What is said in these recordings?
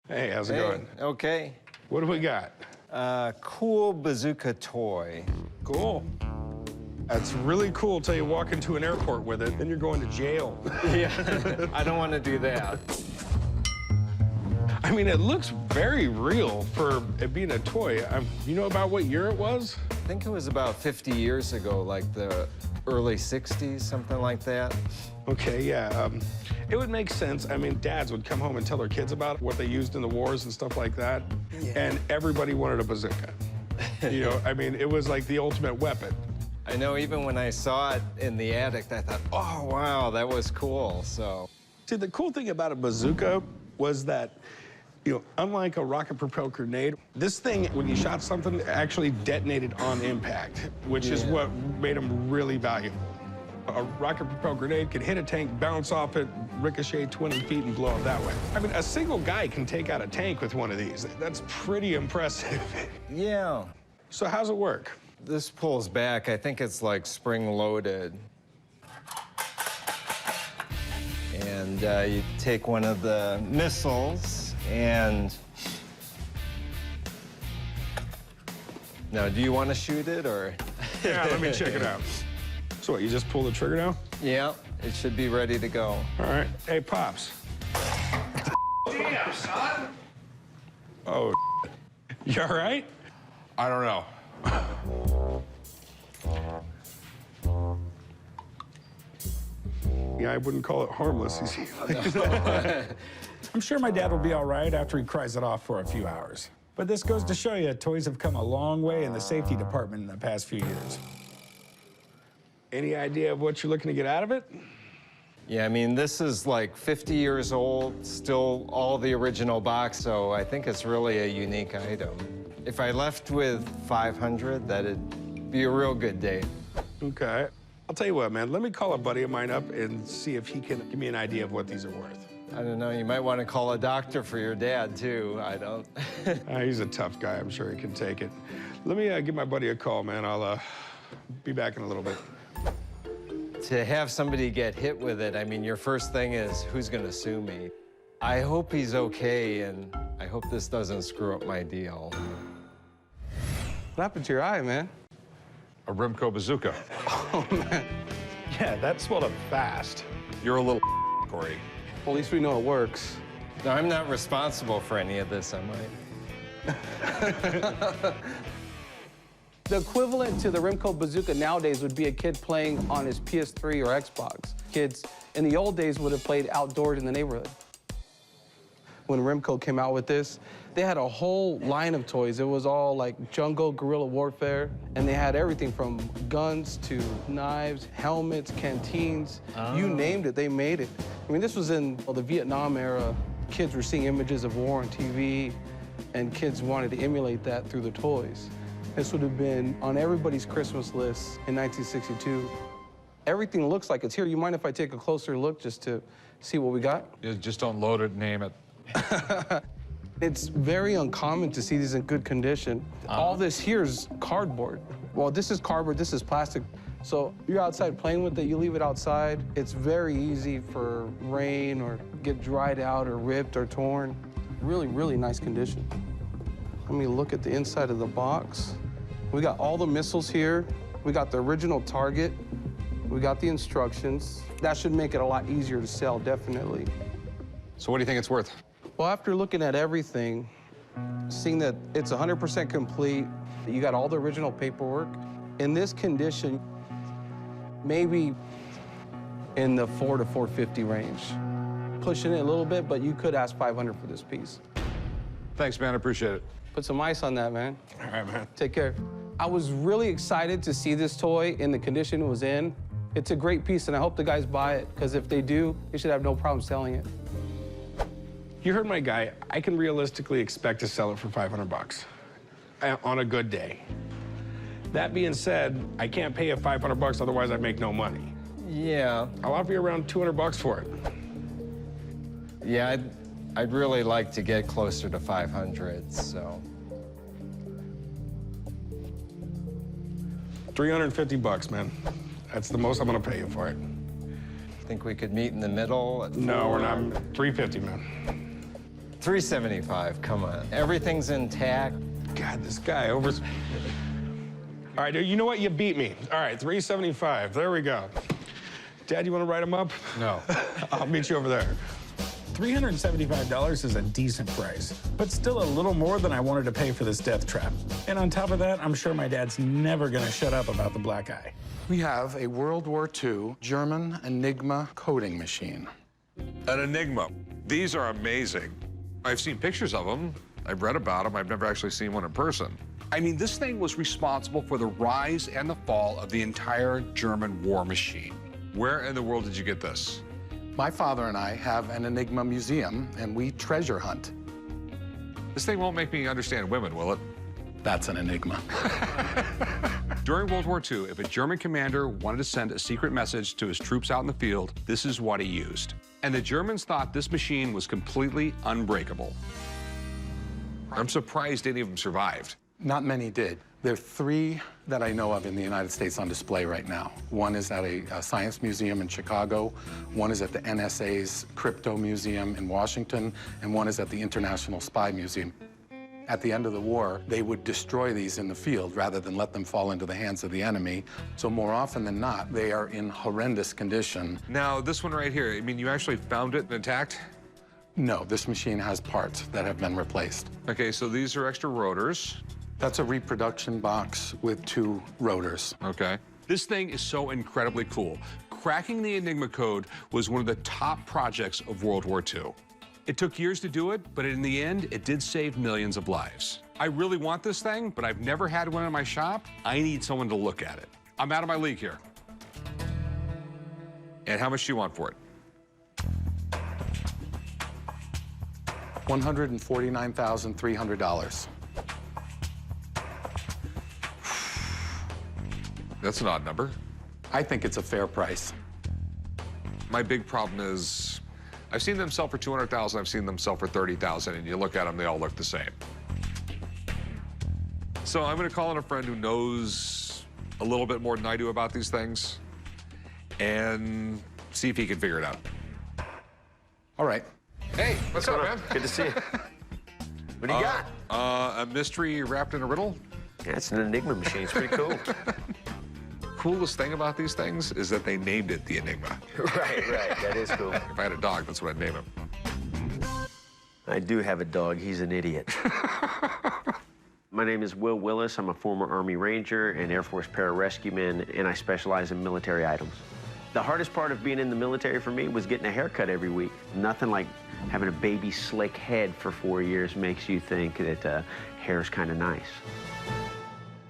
Hey, how's it going? Okay. What do we got? Cool bazooka toy. Cool. That's really cool till you walk into an airport with it, then you're going to jail. Yeah, I don't want to do that. I mean, it looks very real for it being a toy. You know about what year it was? I think it was about 50 years ago, like the early 60s, something like that. Okay, yeah. It would make sense. I mean, dads would come home and tell their kids about what they used in the wars and stuff like that. Yeah. And everybody wanted a bazooka. You know, I mean, it was like the ultimate weapon. I know, even when I saw it in the attic, I thought, oh, wow, that was cool, so. See, the cool thing about a bazooka was that, you know, unlike a rocket-propelled grenade, this thing, when you shot something, actually detonated on impact, which is what made them really valuable. A rocket-propelled grenade could hit a tank, bounce off it, ricochet 20 feet, and blow up that way. I mean, a single guy can take out a tank with one of these. That's pretty impressive. Yeah. So how's it work? This pulls back. I think it's like spring-loaded. And you take one of the missiles and... Now, do you want to shoot it, or...? Yeah, let me check it out. So what, you just pull the trigger now? Yeah, it should be ready to go. All right. Hey, Pops. Damn, son! Oh, you all right? I don't know. Yeah, I wouldn't call it harmless. I'm sure my dad will be all right after he cries it off for a few hours. But this goes to show you, toys have come a long way in the safety department in the past few years. Any idea of what you're looking to get out of it? Yeah, I mean, this is like 50 years old, still all the original box, so I think it's really a unique item. If I left with 500, that'd be a real good day. Okay. I'll tell you what, man. Let me call a buddy of mine up and see if he can give me an idea of what these are worth. I don't know, you might want to call a doctor for your dad, too. I don't. He's a tough guy. I'm sure he can take it. Let me give my buddy a call, man. I'll be back in a little bit. To have somebody get hit with it, I mean, your first thing is, who's going to sue me? I hope he's okay, and I hope this doesn't screw up my deal. What happened to your eye, man? A Remco bazooka. Oh, man. Yeah, that swelled up fast. You're a little Corey. Well, at least we know it works. No, I'm not responsible for any of this, am I? The equivalent to the Remco bazooka nowadays would be a kid playing on his PS3 or Xbox. Kids in the old days would have played outdoors in the neighborhood. When Remco came out with this, they had a whole line of toys. It was all like jungle guerrilla warfare, and they had everything from guns to knives, helmets, canteens. You named it, they made it. I mean, this was in the Vietnam era. Kids were seeing images of war on TV, and kids wanted to emulate that through the toys. This would have been on everybody's Christmas list in 1962. Everything looks like it's here. You mind if I take a closer look just to see what we got? Yeah, just don't load it, name it. It's very uncommon to see these in good condition. All this here is cardboard. Well, this is cardboard, this is plastic. So you're outside playing with it, you leave it outside. It's very easy for rain or get dried out or ripped or torn. Really, really nice condition. Let me look at the inside of the box. We got all the missiles here. We got the original target. We got the instructions. That should make it a lot easier to sell, definitely. So what do you think it's worth? Well, after looking at everything, seeing that it's 100% complete, you got all the original paperwork, in this condition, maybe in the $400 to $450 range. Pushing it a little bit, but you could ask $500 for this piece. Thanks, man. I appreciate it. Put some ice on that, man. All right, man. Take care. I was really excited to see this toy in the condition it was in. It's a great piece, and I hope the guys buy it, because if they do, they should have no problem selling it. You heard my guy. I can realistically expect to sell it for 500 bucks on a good day. That being said, I can't pay you 500 bucks, otherwise I make no money. Yeah. I'll offer you around 200 bucks for it. Yeah, I'd really like to get closer to 500, so. 350 bucks, man. That's the most I'm gonna pay you for it. Think we could meet in the middle at No, 4? we're not. 350, man. $375, come on. Everything's intact. God, this guy over. All right, you know what? You beat me. All right, $375. There we go. Dad, you want to write them up? No. I'll meet you over there. $375 is a decent price, but still a little more than I wanted to pay for this death trap. And on top of that, I'm sure my dad's never gonna shut up about the black eye. We have a World War II German Enigma coding machine. An Enigma. These are amazing. I've seen pictures of them. I've read about them. I've never actually seen one in person. I mean, this thing was responsible for the rise and the fall of the entire German war machine. Where in the world did you get this? My father and I have an Enigma museum, and we treasure hunt. This thing won't make me understand women, will it? That's an Enigma. During World War II, if a German commander wanted to send a secret message to his troops out in the field, this is what he used. And the Germans thought this machine was completely unbreakable. I'm surprised any of them survived. Not many did. There are 3 that I know of in the United States on display right now. One is at a science museum in Chicago, one is at the NSA's Crypto Museum in Washington, and one is at the International Spy Museum. At the end of the war, they would destroy these in the field rather than let them fall into the hands of the enemy. So more often than not, they are in horrendous condition. Now, this one right here, I mean, you actually found it intact? No, this machine has parts that have been replaced. Okay, so these are extra rotors. That's a reproduction box with 2 rotors. Okay. This thing is so incredibly cool. Cracking the Enigma code was one of the top projects of World War II. It took years to do it, but in the end, it did save millions of lives. I really want this thing, but I've never had one in my shop. I need someone to look at it. I'm out of my league here. And how much do you want for it? $149,300. That's an odd number. I think it's a fair price. My big problem is I've seen them sell for $200,000, I've seen them sell for $30,000, and you look at them, they all look the same. So I'm gonna call in a friend who knows a little bit more than I do about these things and see if he can figure it out. All right. Hey, what's up, man? Good to see you. What do you got? A mystery wrapped in a riddle? Yeah, it's an Enigma machine. It's pretty cool. Coolest thing about these things is that they named it the Enigma. right. That is cool. If I had a dog, that's what I'd name him. I do have a dog. He's an idiot. My name is Will Willis. I'm a former Army Ranger and Air Force pararescueman, and I specialize in military items. The hardest part of being in the military for me was getting a haircut every week. Nothing like having a baby slick head for 4 years makes you think that hair's kind of nice.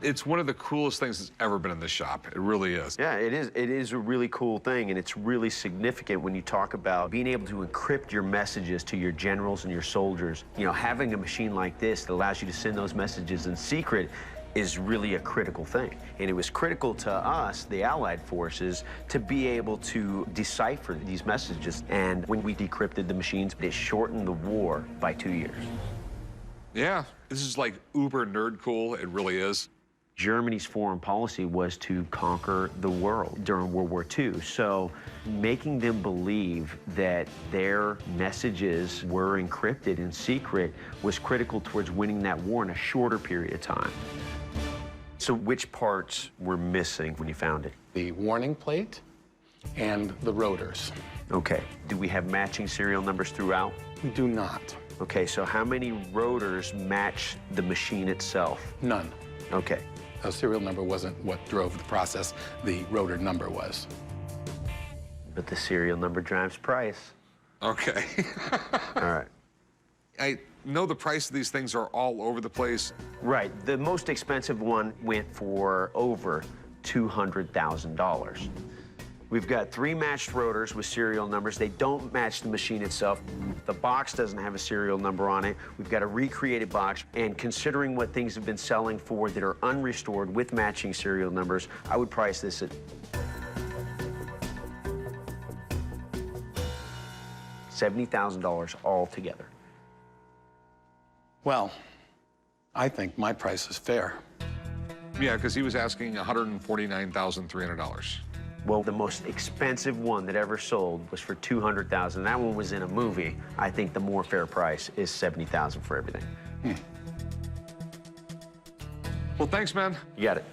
It's one of the coolest things that's ever been in this shop. It really is. Yeah, it is. It is a really cool thing, and it's really significant when you talk about being able to encrypt your messages to your generals and your soldiers. You know, having a machine like this that allows you to send those messages in secret is really a critical thing. And it was critical to us, the Allied forces, to be able to decipher these messages. And when we decrypted the machines, it shortened the war by 2 years. Yeah, this is like uber nerd cool. It really is. Germany's foreign policy was to conquer the world during World War II. So making them believe that their messages were encrypted in secret was critical towards winning that war in a shorter period of time. So which parts were missing when you found it? The warning plate and the rotors. Okay. Do we have matching serial numbers throughout? We do not. Okay, so how many rotors match the machine itself? None. Okay. A serial number wasn't what drove the process. The rotor number was. But the serial number drives price. Okay. All right. I know the price of these things are all over the place. Right. The most expensive one went for over $200,000. We've got 3 matched rotors with serial numbers. They don't match the machine itself. The box doesn't have a serial number on it. We've got a recreated box. And considering what things have been selling for that are unrestored with matching serial numbers, I would price this at $70,000 altogether. Well, I think my price is fair. Yeah, because he was asking $149,300. Well, the most expensive one that ever sold was for $200,000. That one was in a movie. I think the more fair price is $70,000 for everything. Well, thanks, man. You got it.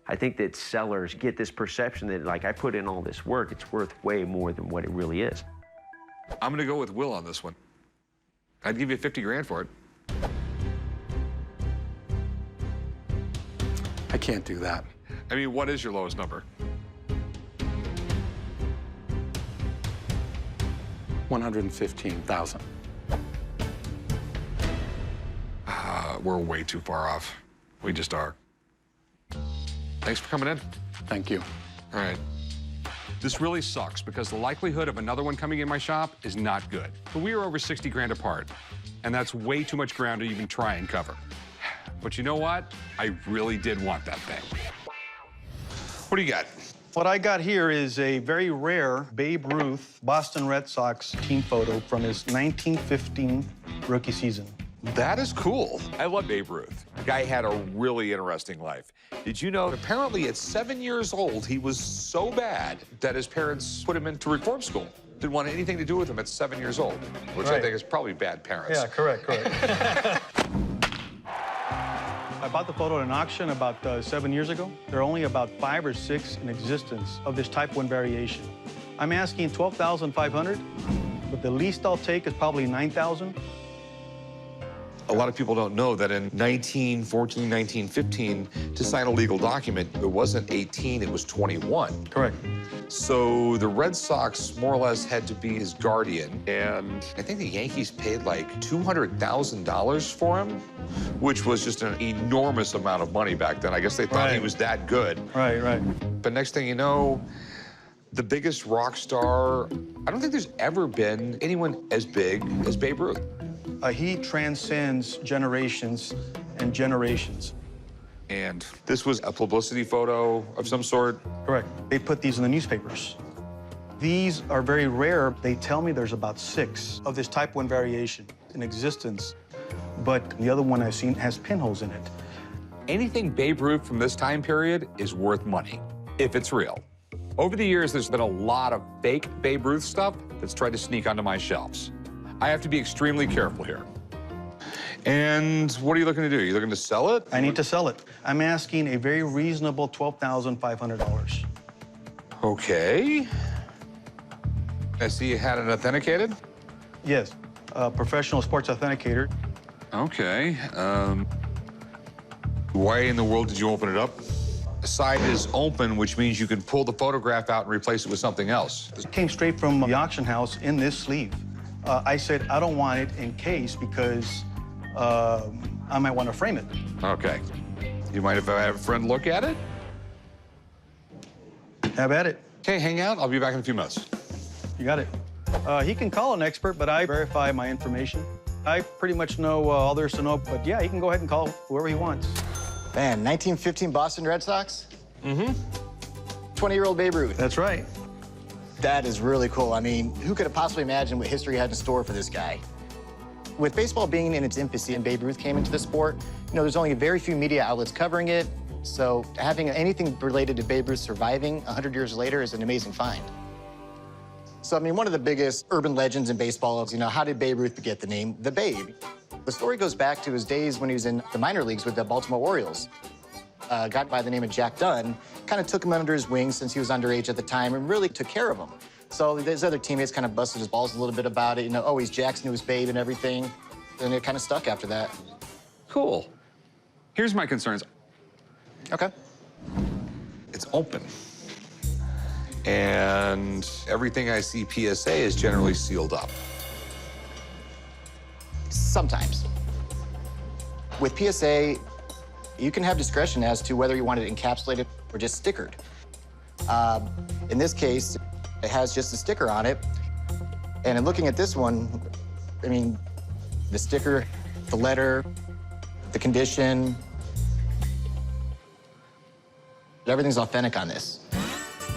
I think that sellers get this perception that, like, I put in all this work, it's worth way more than what it really is. I'm gonna go with Will on this one. I'd give you 50 grand for it. I can't do that. I mean, what is your lowest number? 115,000. We're way too far off. We just are. Thanks for coming in. Thank you. All right. This really sucks because the likelihood of another one coming in my shop is not good. But we are over 60 grand apart, and that's way too much ground to even try and cover. But you know what? I really did want that thing. What do you got? What I got here is a very rare Babe Ruth Boston Red Sox team photo from his 1915 rookie season. That is cool. I love Babe Ruth. The guy had a really interesting life. Did you know, apparently at 7 years old, he was so bad that his parents put him into reform school. Didn't want anything to do with him at 7 years old, which I think is probably bad parents. Yeah, correct. I bought the photo at an auction about 7 years ago. There are only about 5 or 6 in existence of this Type 1 variation. I'm asking $12,500, but the least I'll take is probably $9,000. A lot of people don't know that in 1914, 1915, to sign a legal document, it wasn't 18, it was 21. Correct. So the Red Sox more or less had to be his guardian, and I think the Yankees paid like $200,000 for him, which was just an enormous amount of money back then. I guess they thought he was that good. Right. But next thing you know, the biggest rock star, I don't think there's ever been anyone as big as Babe Ruth. He transcends generations and generations. And this was a publicity photo of some sort? Correct. They put these in the newspapers. These are very rare. They tell me there's about 6 of this Type 1 variation in existence, but the other one I've seen has pinholes in it. Anything Babe Ruth from this time period is worth money, if it's real. Over the years, there's been a lot of fake Babe Ruth stuff that's tried to sneak onto my shelves. I have to be extremely careful here. And what are you looking to do? Are you looking to sell it? I need to sell it. I'm asking a very reasonable $12,500. Okay. I see you had it authenticated? Yes, a professional sports authenticator. Okay. Why in the world did you open it up? The side is open, which means you can pull the photograph out and replace it with something else. It came straight from the auction house in this sleeve. I said, I don't want it in case because I might want to frame it. Okay. You mind if I have a friend look at it? Have at it. Okay, hang out. I'll be back in a few minutes. You got it. He can call an expert, but I verify my information. I pretty much know all there is to know, but yeah, he can go ahead and call whoever he wants. Man, 1915 Boston Red Sox? Mm-hmm. 20-year-old Babe Ruth. That's right. That is really cool. I mean, who could have possibly imagined what history had in store for this guy? With baseball being in its infancy and Babe Ruth came into the sport, there's only very few media outlets covering it, so having anything related to Babe Ruth surviving 100 years later is an amazing find. So, I mean, one of the biggest urban legends in baseball is, how did Babe Ruth get the name The Babe? The story goes back to his days when he was in the minor leagues with the Baltimore Orioles. A guy by the name of Jack Dunn kind of took him under his wing since he was underage at the time and really took care of him. So his other teammates kind of busted his balls a little bit about it. Oh, he's Jack's newest babe and everything. And it kind of stuck after that. Cool. Here's my concerns. Okay. It's open. And everything I see PSA is generally sealed up. Sometimes. With PSA, you can have discretion as to whether you want it encapsulated or just stickered. In this case, it has just a sticker on it. And in looking at this one, I mean, the sticker, the letter, the condition, everything's authentic on this.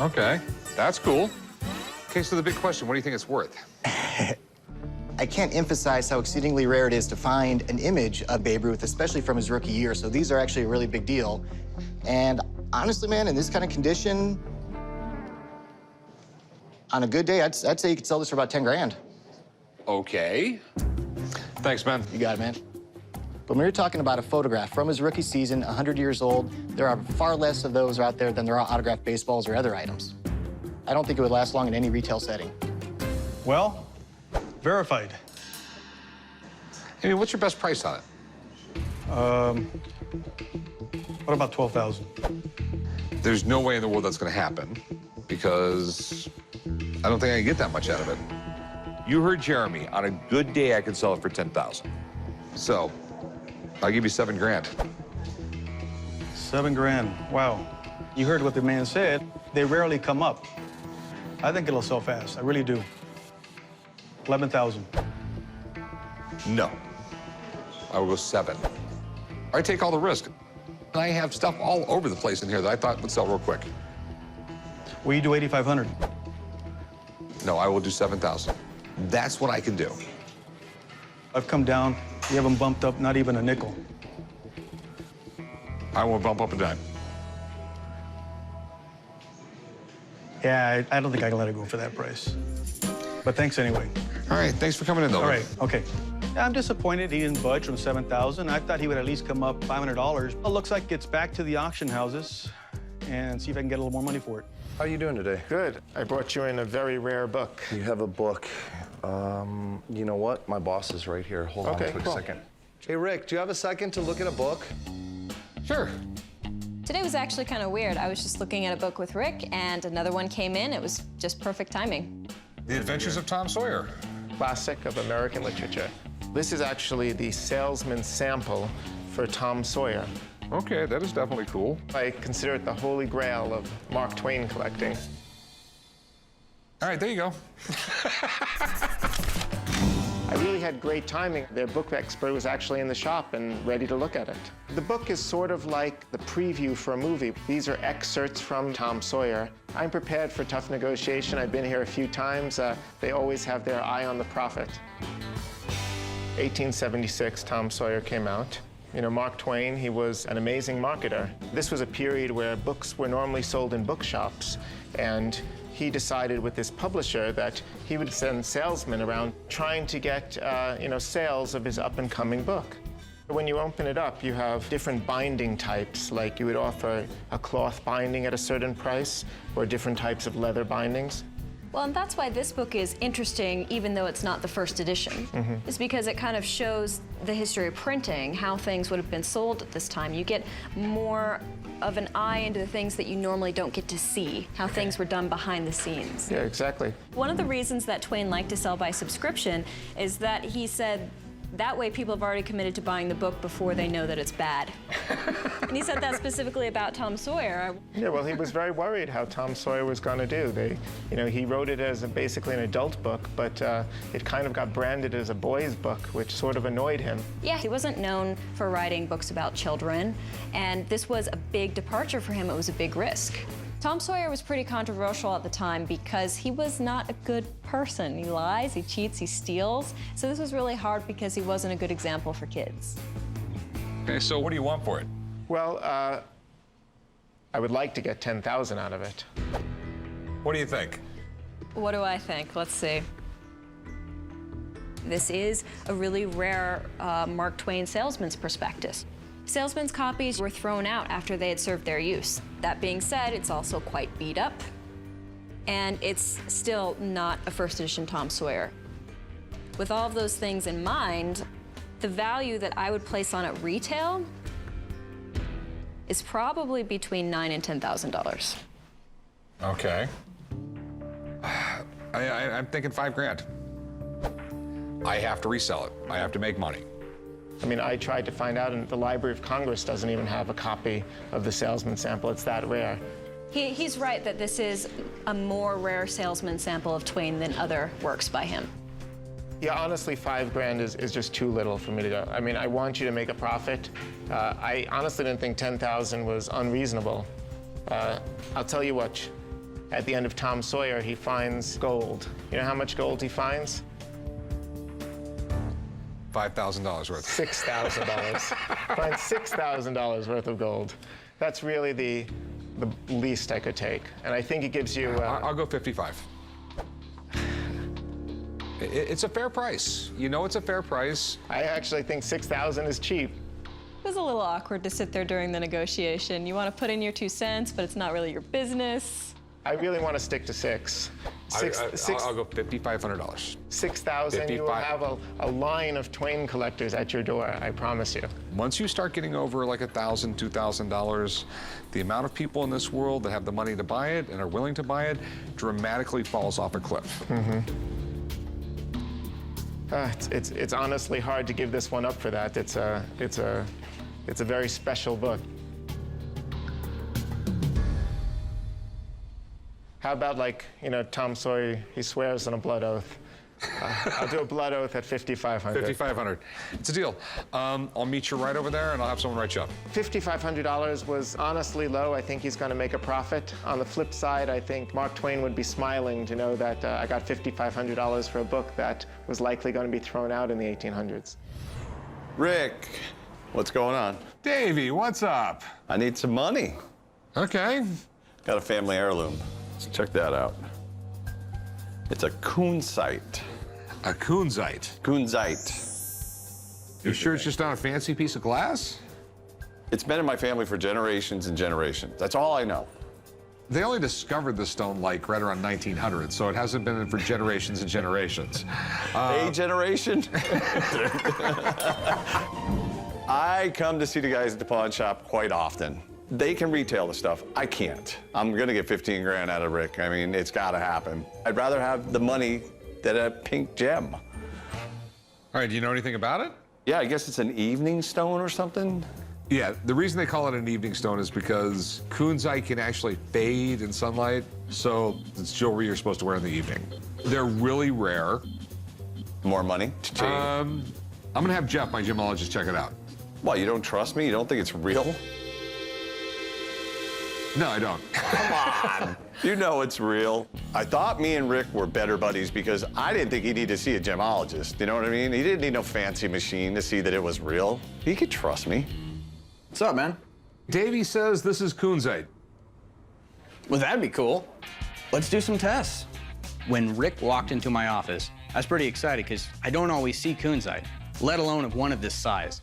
Okay, that's cool. Okay, so the big question, what do you think it's worth? I can't emphasize how exceedingly rare it is to find an image of Babe Ruth, especially from his rookie year. So these are actually a really big deal. And honestly, man, in this kind of condition, On a good day, I'd say you could sell this for about 10 grand. Okay. Thanks, man. You got it, man. But when you're talking about a photograph from his rookie season, 100 years old, there are far less of those out there than there are autographed baseballs or other items. I don't think it would last long in any retail setting. Well, verified. I mean, what's your best price on it? What about 12,000? There's no way in the world that's going to happen because I don't think I can get that much out of it. You heard Jeremy. On a good day, I could sell it for 10,000. So I'll give you 7 grand. 7 grand. Wow. You heard what the man said. They rarely come up. I think it'll sell fast. I really do. 11,000. No. I will go 7. I take all the risk. I have stuff all over the place in here that I thought would sell real quick. Will you do 8,500? No, I will do 7,000. That's what I can do. I've come down. You haven't bumped up not even a nickel. I won't bump up a dime. Yeah, I don't think I can let it go for that price. But thanks anyway. All right, thanks for coming in, though. All right, okay. Yeah, I'm disappointed he didn't budge from 7,000. I thought he would at least come up $500. It looks like it's back to the auction houses and see if I can get a little more money for it. How are you doing today? Good. I brought you in a very rare book. You have a book. You know what? My boss is right here. Hold on a quick second. Hey, Rick, do you have a second to look at a book? Sure. Today was actually kind of weird. I was just looking at a book with Rick, and another one came in. It was just perfect timing. The Adventures of Tom Sawyer. Classic of American literature. This is actually the salesman sample for Tom Sawyer. Okay, that is definitely cool. I consider it the holy grail of Mark Twain collecting. All right, there you go. I really had great timing. Their book expert was actually in the shop and ready to look at it. The book is sort of like the preview for a movie. These are excerpts from Tom Sawyer. I'm prepared for tough negotiation. I've been here a few times. They always have their eye on the profit. 1876, Tom Sawyer came out. You know, Mark Twain, he was an amazing marketer. This was a period where books were normally sold in bookshops, and he decided with this publisher that he would send salesmen around trying to get, sales of his up-and-coming book. When you open it up, you have different binding types, like you would offer a cloth binding at a certain price, or different types of leather bindings. Well, and that's why this book is interesting, even though it's not the first edition. It's because it kind of shows the history of printing, how things would have been sold at this time. You get more of an eye into the things that you normally don't get to see, how things were done behind the scenes. Yeah, exactly. One of the reasons that Twain liked to sell by subscription is that he said, that way people have already committed to buying the book before they know that it's bad. And he said that specifically about Tom Sawyer. Yeah, well, he was very worried how Tom Sawyer was going to do. He wrote it as basically an adult book, but it kind of got branded as a boy's book, which sort of annoyed him. Yeah, he wasn't known for writing books about children, and this was a big departure for him. It was a big risk. Tom Sawyer was pretty controversial at the time because he was not a good person. He lies, he cheats, he steals. So this was really hard because he wasn't a good example for kids. Okay, so what do you want for it? Well, I would like to get 10,000 out of it. What do you think? What do I think? Let's see. This is a really rare Mark Twain salesman's prospectus. Salesmen's copies were thrown out after they had served their use. That being said, it's also quite beat up, and it's still not a first edition Tom Sawyer. With all of those things in mind, the value that I would place on it retail is probably between $9,000 and $10,000. Okay. I'm thinking 5 grand. I have to resell it. I have to make money. I mean, I tried to find out, and the Library of Congress doesn't even have a copy of the salesman sample. It's that rare. He's right that this is a more rare salesman sample of Twain than other works by him. Yeah, honestly, 5 grand is just too little for me to go. I mean, I want you to make a profit. I honestly didn't think 10,000 was unreasonable. I'll tell you what, at the end of Tom Sawyer, he finds gold. You know how much gold he finds? $5,000 worth. $6,000. Find $6,000 worth of gold. That's really the least I could take. And I think it gives you... I'll go 55. It's a fair price. You know it's a fair price. I actually think 6,000 is cheap. It was a little awkward to sit there during the negotiation. You want to put in your 2 cents, but it's not really your business. I really want to stick to 6. I'll go $5,500. 6,000, you will have a line of Twain collectors at your door, I promise you. Once you start getting over like $1,000, $2,000, the amount of people in this world that have the money to buy it and are willing to buy it dramatically falls off a cliff. It's honestly hard to give this one up for that. It's a very special book. How about, like, you know, Tom Sawyer, he swears on a blood oath. I'll do a blood oath at $5,500. $5,500. It's a deal. I'll meet you right over there, and I'll have someone write you up. $5,500 was honestly low. I think he's going to make a profit. On the flip side, I think Mark Twain would be smiling to know that I got $5,500 for a book that was likely going to be thrown out in the 1800s. Rick, what's going on? Davey, what's up? I need some money. Okay. Got a family heirloom. Let's check that out. It's a kunzite. A kunzite? Kunzite. You sure it's just not a fancy piece of glass? It's been in my family for generations and generations. That's all I know. They only discovered the stone like right around 1900, so it hasn't been in for generations and generations. A generation? I come to see the guys at the pawn shop quite often. They can retail the stuff. I can't. I'm gonna get 15 grand out of Rick. I mean, it's gotta happen. I'd rather have the money than a pink gem. All right, do you know anything about it? Yeah, I guess it's an evening stone or something. Yeah, the reason they call it an evening stone is because kunzite can actually fade in sunlight, so it's jewelry you're supposed to wear in the evening. They're really rare. More money to change. I'm gonna have Jeff, my gemologist, check it out. What, you don't trust me? You don't think it's real? No, I don't. Come on. You know it's real. I thought me and Rick were better buddies because I didn't think he needed to see a gemologist. You know what I mean? He didn't need no fancy machine to see that it was real. He could trust me. What's up, man? Davey says this is kunzite. Well, that'd be cool. Let's do some tests. When Rick walked into my office, I was pretty excited because I don't always see kunzite, let alone of one of this size.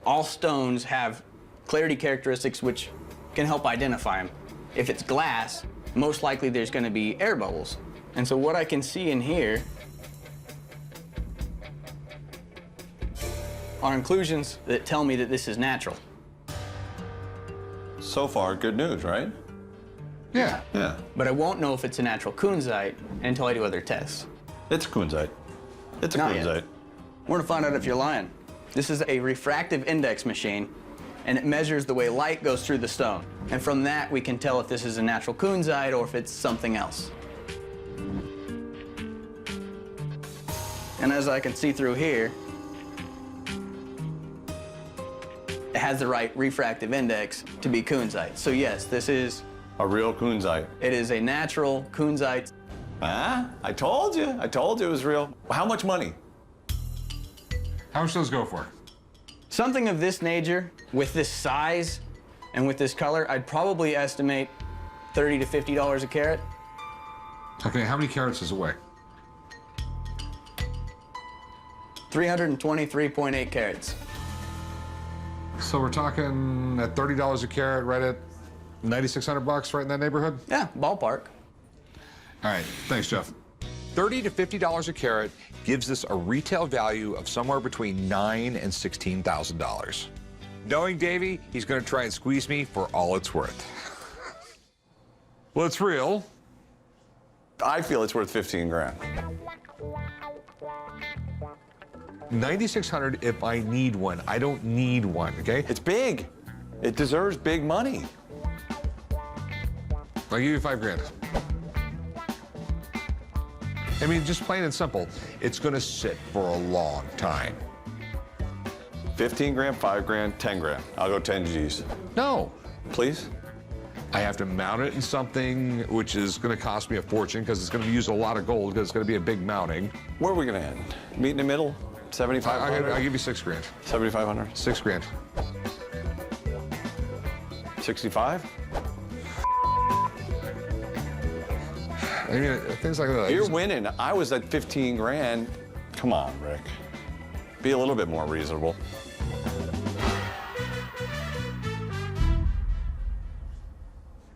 All stones have clarity characteristics which can help identify them. If it's glass, most likely there's going to be air bubbles. And so what I can see in here are inclusions that tell me that this is natural. So far, good news, right? Yeah. Yeah. But I won't know if it's a natural kunzite until I do other tests. It's kunzite. It's a Not kunzite. yet. We're gonna find out if you're lying. This is a refractive index machine, and it measures the way light goes through the stone. And from that, we can tell if this is a natural kunzite or if it's something else. And as I can see through here, it has the right refractive index to be kunzite. So yes, this is a real kunzite. It is a natural kunzite. Ah, I told you. I told you it was real. How much money? How much does those go for? Something of this nature, with this size and with this color, I'd probably estimate $30 to $50 a carat. Okay, how many carats does it weigh? 323.8 carats. So we're talking at $30 a carat, right at 9,600 bucks, right in that neighborhood? Yeah, ballpark. All right, thanks, Jeff. $30 to $50 a carat gives us a retail value of somewhere between $9,000 and $16,000. Knowing Davey, he's going to try and squeeze me for all it's worth. Well, it's real. I feel it's worth 15 grand. 9,600 if I need one. I don't need one, okay? It's big. It deserves big money. I'll give you 5 grand. I mean, just plain and simple, it's gonna sit for a long time. 15 grand, 5 grand, 10 grand. I'll go 10 G's. No. Please? I have to mount it in something which is gonna cost me a fortune because it's gonna use a lot of gold because it's gonna be a big mounting. Where are we gonna end? Meet in the middle? 7,500? I'll give you 6 grand. 7,500? 6 grand. 65? I mean, things like that. You're winning. I was at 15 grand. Come on, Rick. Be a little bit more reasonable.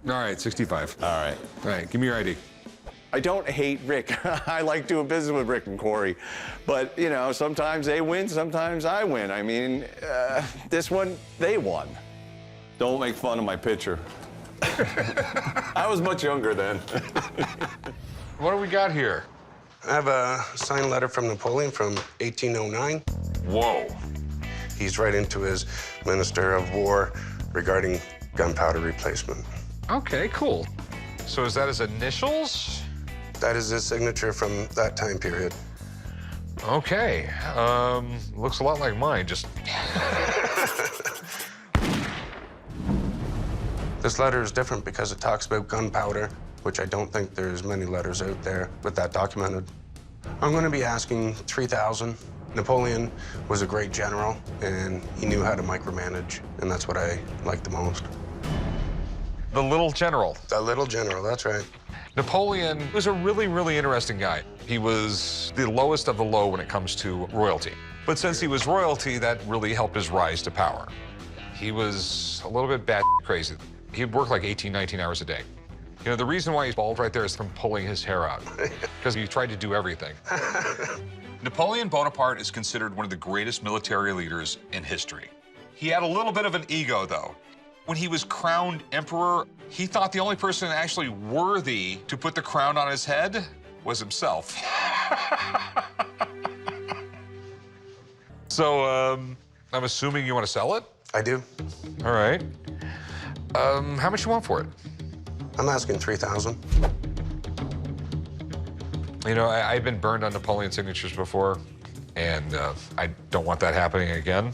All right, 65. All right. All right, give me your ID. I don't hate Rick. I like doing business with Rick and Corey. But, you know, sometimes they win, sometimes I win. I mean, this one, they won. Don't make fun of my picture. I was much younger then. What do we got here? I have a signed letter from Napoleon from 1809. Whoa. He's right into his Minister of War regarding gunpowder replacement. Okay, cool. So is that his initials? That is his signature from that time period. Okay. Looks a lot like mine, just... This letter is different because it talks about gunpowder, which I don't think there's many letters out there with that documented. I'm going to be asking 3,000. Napoleon was a great general, and he knew how to micromanage, and that's what I like the most. The little general. The little general, that's right. Napoleon was a really, really interesting guy. He was the lowest of the low when it comes to royalty. But since he was royalty, that really helped his rise to power. He was a little bit bat crazy. He'd work like 18, 19 hours a day. You know, the reason why he's bald right there is from pulling his hair out, because he tried to do everything. Napoleon Bonaparte is considered one of the greatest military leaders in history. He had a little bit of an ego, though. When he was crowned emperor, he thought the only person actually worthy to put the crown on his head was himself. So, I'm assuming you want to sell it? I do. All right. How much you want for it? I'm asking 3,000. You know, I've been burned on Napoleon signatures before, and I don't want that happening again.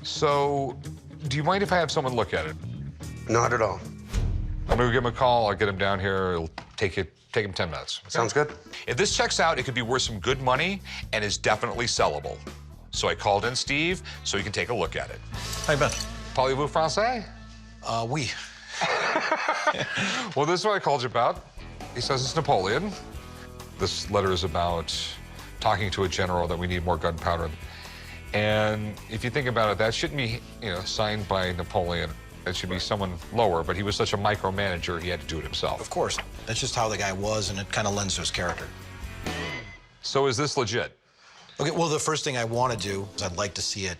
So, do you mind if I have someone look at it? Not at all. I'm gonna give him a call. I'll get him down here. It'll take him 10 minutes. Okay? Sounds good. If this checks out, it could be worth some good money and is definitely sellable. So I called in Steve so he can take a look at it. Hi, Ben. Parlez-vous français? Oui. Well, this is what I called you about. He says it's Napoleon. This letter is about talking to a general that we need more gunpowder. And if you think about it, that shouldn't be, you know, signed by Napoleon. It should be someone lower, but he was such a micromanager, he had to do it himself. Of course. That's just how the guy was, and it kind of lends to his character. So is this legit? Okay, well, the first thing I want to do is I'd like to see it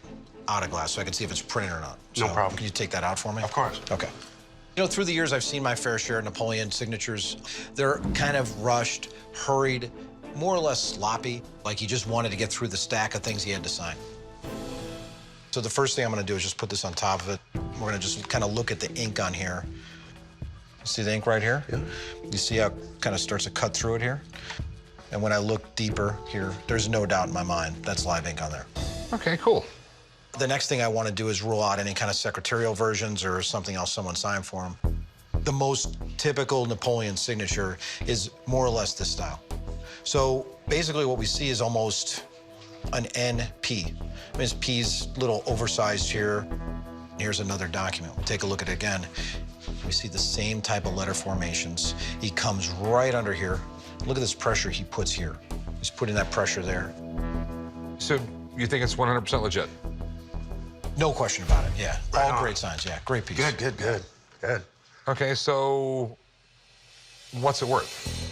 out of glass so I can see if it's printed or not. No problem. Can you take that out for me? Of course. Okay. You know, through the years, I've seen my fair share of Napoleon signatures. They're kind of rushed, hurried, more or less sloppy, like he just wanted to get through the stack of things he had to sign. So the first thing I'm going to do is just put this on top of it. We're going to just kind of look at the ink on here. See the ink right here? Yeah. You see how it kind of starts to cut through it here? And when I look deeper here, there's no doubt in my mind that's live ink on there. Okay, cool. The next thing I want to do is rule out any kind of secretarial versions or something else someone signed for him. The most typical Napoleon signature is more or less this style. So basically what we see is almost an NP. I mean, his P's a little oversized here. Here's another document. We'll take a look at it again. We see the same type of letter formations. He comes right under here. Look at this pressure he puts here. He's putting that pressure there. So you think it's 100% legit? No question about it, yeah. All great signs, yeah. Great piece. Good. Okay, so what's it worth?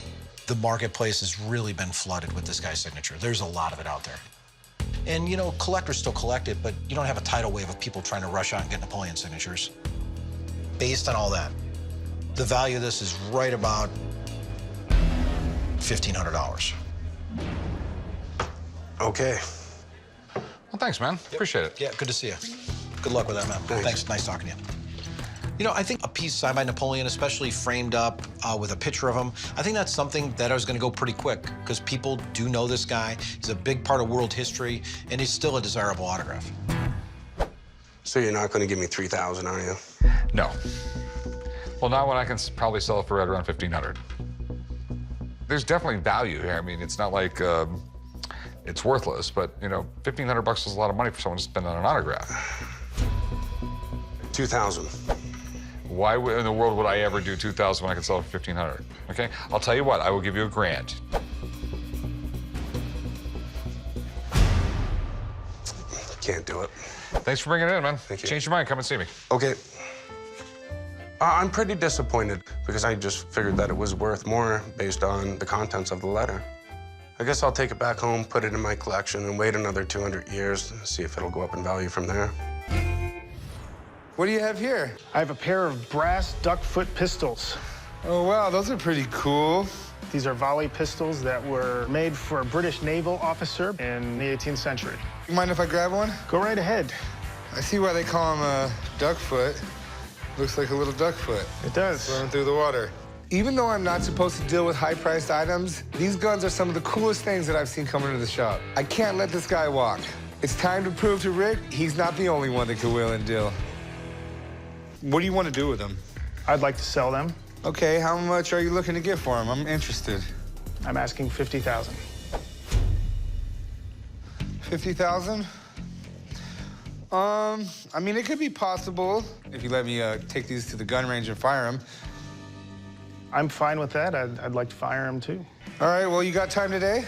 The marketplace has really been flooded with this guy's signature. There's a lot of it out there. And, you know, collectors still collect it, but you don't have a tidal wave of people trying to rush out and get Napoleon signatures. Based on all that, the value of this is right about $1,500. Okay. Well, thanks, man. Appreciate it. Yeah, good to see you. Good luck with that, man. Thanks. Nice talking to you. You know, I think a piece signed by Napoleon, especially framed up with a picture of him, I think that's something that is going to go pretty quick because people do know this guy. He's a big part of world history, and he's still a desirable autograph. So you're not going to give me 3,000, are you? No. Well, not when I can probably sell it for right around 1,500. There's definitely value here. I mean, it's not like it's worthless, but, you know, 1,500 bucks is a lot of money for someone to spend on an autograph. 2,000. Why in the world would I ever do 2,000 when I could sell it for 1,500? Okay, I'll tell you what, I will give you $1,000. Can't do it. Thanks for bringing it in, man. Thank you. Change your mind, come and see me. Okay. I'm pretty disappointed because I just figured that it was worth more based on the contents of the letter. I guess I'll take it back home, put it in my collection, and wait another 200 years, see if it'll go up in value from there. What do you have here? I have a pair of brass duckfoot pistols. Oh, wow, those are pretty cool. These are volley pistols that were made for a British naval officer in the 18th century. You mind if I grab one? Go right ahead. I see why they call him a duckfoot. Looks like a little duckfoot. It does. Swimming through the water. Even though I'm not supposed to deal with high-priced items, these guns are some of the coolest things that I've seen come into the shop. I can't let this guy walk. It's time to prove to Rick he's not the only one that can wheel and deal. What do you want to do with them? I'd like to sell them. Okay, how much are you looking to get for them? I'm interested. I'm asking $50,000. 50,000? I mean, it could be possible if you let me take these to the gun range and fire them. I'm fine with that. I'd like to fire them, too. All right, well, you got time today?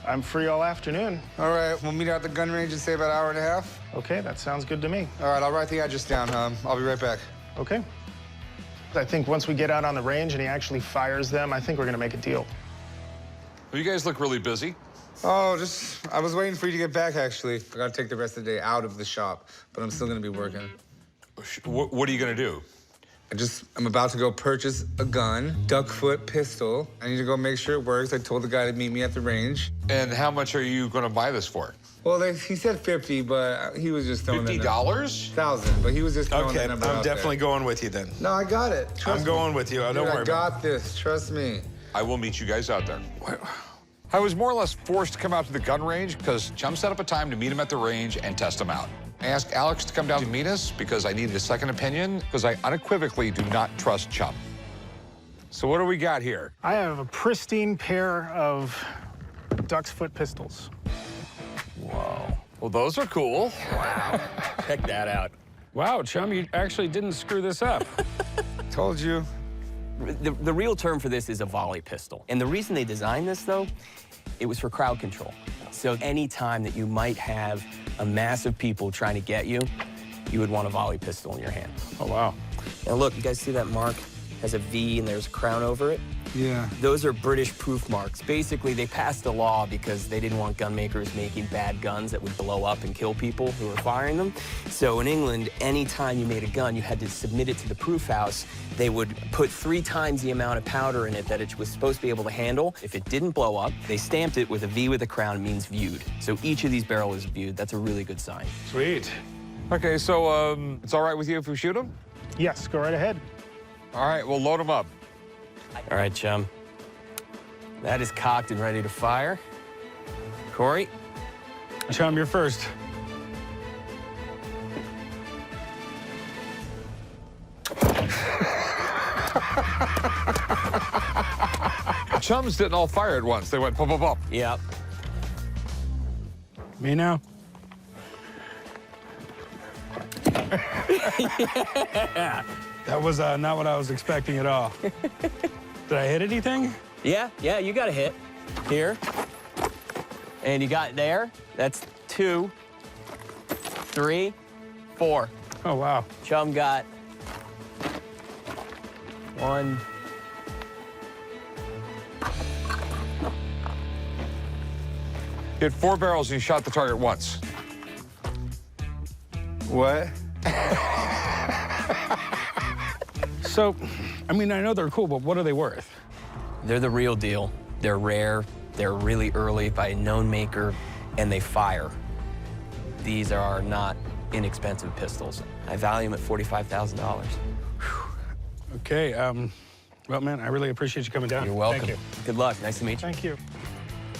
I'm free all afternoon. All right, we'll meet out at the gun range in, say, about an hour and a half. Okay, that sounds good to me. All right, I'll write the address down. I'll be right back. Okay. I think once we get out on the range and he actually fires them, I think we're going to make a deal. Well, you guys look really busy. Oh, I was waiting for you to get back, actually. I gotta take the rest of the day out of the shop, but I'm still gonna be working. What are you gonna do? I'm about to go purchase a gun, duckfoot pistol. I need to go make sure it works. I told the guy to meet me at the range. And how much are you gonna buy this for? Well, he said 50, but he was just throwing $50? 1,000, but he was just throwing Okay, that number out I'm definitely going with you then. No, I got it. I'm going with you. Don't worry I got this. Trust me. I will meet you guys out there. I was more or less forced to come out to the gun range because Chum set up a time to meet him at the range and test him out. I asked Alex to come down to meet us because I needed a second opinion because I unequivocally do not trust Chum. So what do we got here? I have a pristine pair of duck's foot pistols. Wow. Well, those are cool. Wow. Check that out. Wow, Chum, you actually didn't screw this up. Told you. The real term for this is a volley pistol. And the reason they designed this, though, it was for crowd control. So any time that you might have a mass of people trying to get you, you would want a volley pistol in your hand. Oh, wow. Now look, you guys see that mark? Has a V and there's a crown over it? Yeah. Those are British proof marks. Basically, they passed a law because they didn't want gun makers making bad guns that would blow up and kill people who were firing them. So in England, any time you made a gun, you had to submit it to the proof house. They would put 3 times the amount of powder in it that it was supposed to be able to handle. If it didn't blow up, they stamped it with a V with a crown, means viewed. So each of these barrels is viewed. That's a really good sign. Sweet. Okay, so it's all right with you if we shoot him? Yes, go right ahead. All right, we'll load him up. All right, Chum. That is cocked and ready to fire. Corey? Chum, you're first. Chums didn't all fire at once. They went pop, pop, pop. Yep. Me now? Yeah. That was not what I was expecting at all. Did I hit anything? Yeah, you got a hit. Here. And you got there. That's 2, 3, 4. Oh, wow. Chum got 1. You had 4 barrels and you shot the target once. What? So, I mean, I know they're cool, but what are they worth? They're the real deal. They're rare, they're really early by a known maker, and they fire. These are not inexpensive pistols. I value them at $45,000. Okay, well, man, I really appreciate you coming down. You're welcome. Thank you. Good luck. Nice to meet you. Thank you.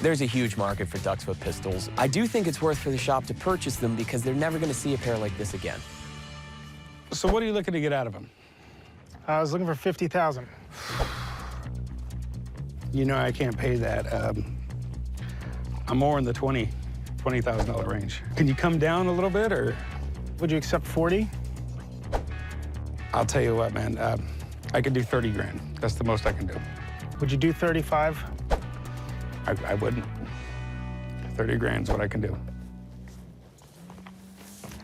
There's a huge market for duck's foot pistols. I do think it's worth for the shop to purchase them because they're never going to see a pair like this again. So what are you looking to get out of them? I was looking for $50,000. You know I can't pay that. I'm more in the $20,000 range. Can you come down a little bit, or? Would you accept 40? I'll tell you what, man. I could do 30 grand. That's the most I can do. Would you do 35? I wouldn't. 30 grand is what I can do.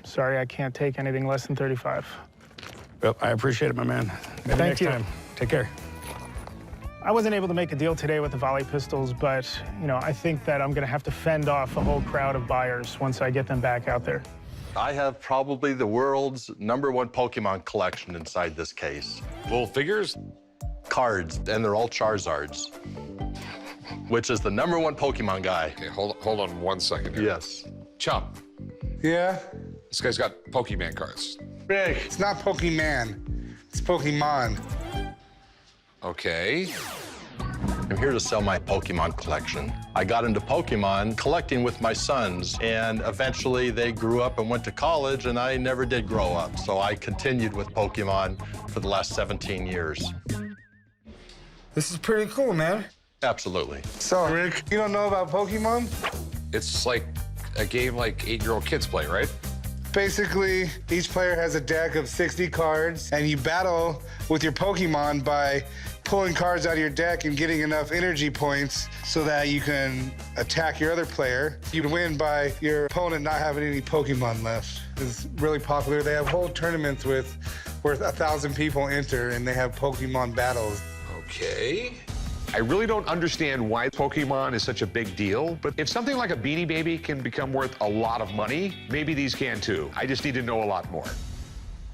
Sorry, I can't take anything less than 35. Well, I appreciate it, my man. Maybe Thank next you. time. Take care. I wasn't able to make a deal today with the volley pistols, but, you know, I think that I'm gonna have to fend off a whole crowd of buyers once I get them back out there. I have probably the world's #1 Pokemon collection inside this case. Little figures? Cards, and they're all Charizards, which is the #1 Pokemon guy. Okay, hold on 1 second here. Yes. Chum, Yeah? this guy's got Pokemon cards. Rick, it's not Pokemon. It's Pokemon. Okay. I'm here to sell my Pokemon collection. I got into Pokemon collecting with my sons, and eventually they grew up and went to college, and I never did grow up. So I continued with Pokemon for the last 17 years. This is pretty cool, man. Absolutely. So, Rick, you don't know about Pokemon? It's like a game like 8-year-old kids play, right? Basically, each player has a deck of 60 cards, and you battle with your Pokemon by pulling cards out of your deck and getting enough energy points so that you can attack your other player. You win by your opponent not having any Pokemon left. It's really popular. They have whole tournaments where 1,000 people enter, and they have Pokemon battles. Okay. I really don't understand why Pokemon is such a big deal, but if something like a Beanie Baby can become worth a lot of money, maybe these can too. I just need to know a lot more.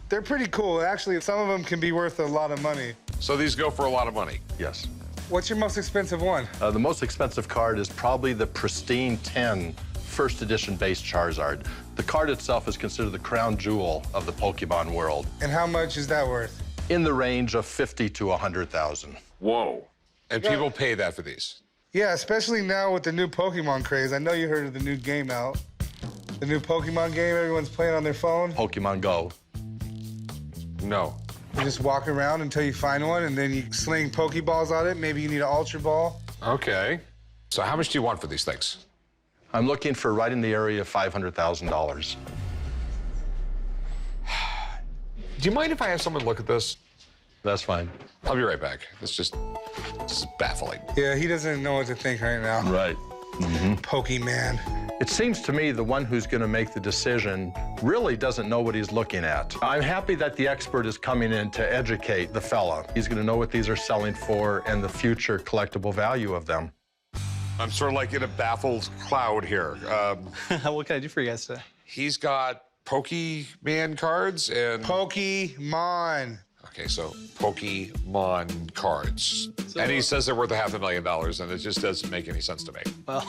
They're pretty cool. Actually, some of them can be worth a lot of money. So these go for a lot of money? Yes. What's your most expensive one? The most expensive card is probably the Pristine 10 first edition base Charizard. The card itself is considered the crown jewel of the Pokemon world. And how much is that worth? In the range of 50 to 100,000. Whoa. And people pay that for these? Yeah, especially now with the new Pokemon craze. I know you heard of the new game out. The new Pokemon game everyone's playing on their phone. Pokemon Go. No. You just walk around until you find one, and then you sling Pokeballs on it. Maybe you need an Ultra Ball. Okay. So how much do you want for these things? I'm looking for right in the area of $500,000. Do you mind if I have someone look at this? That's fine. I'll be right back. This is baffling. Yeah, he doesn't know what to think right now. Right. Pokemon. It seems to me the one who's going to make the decision really doesn't know what he's looking at. I'm happy that the expert is coming in to educate the fella. He's going to know what these are selling for and the future collectible value of them. I'm sort of like in a baffled cloud here. What can I do for you guys today? He's got Pokemon cards and... Pokemon. Okay, so Pokemon cards. And he says they're worth $500,000, and it just doesn't make any sense to me. Well,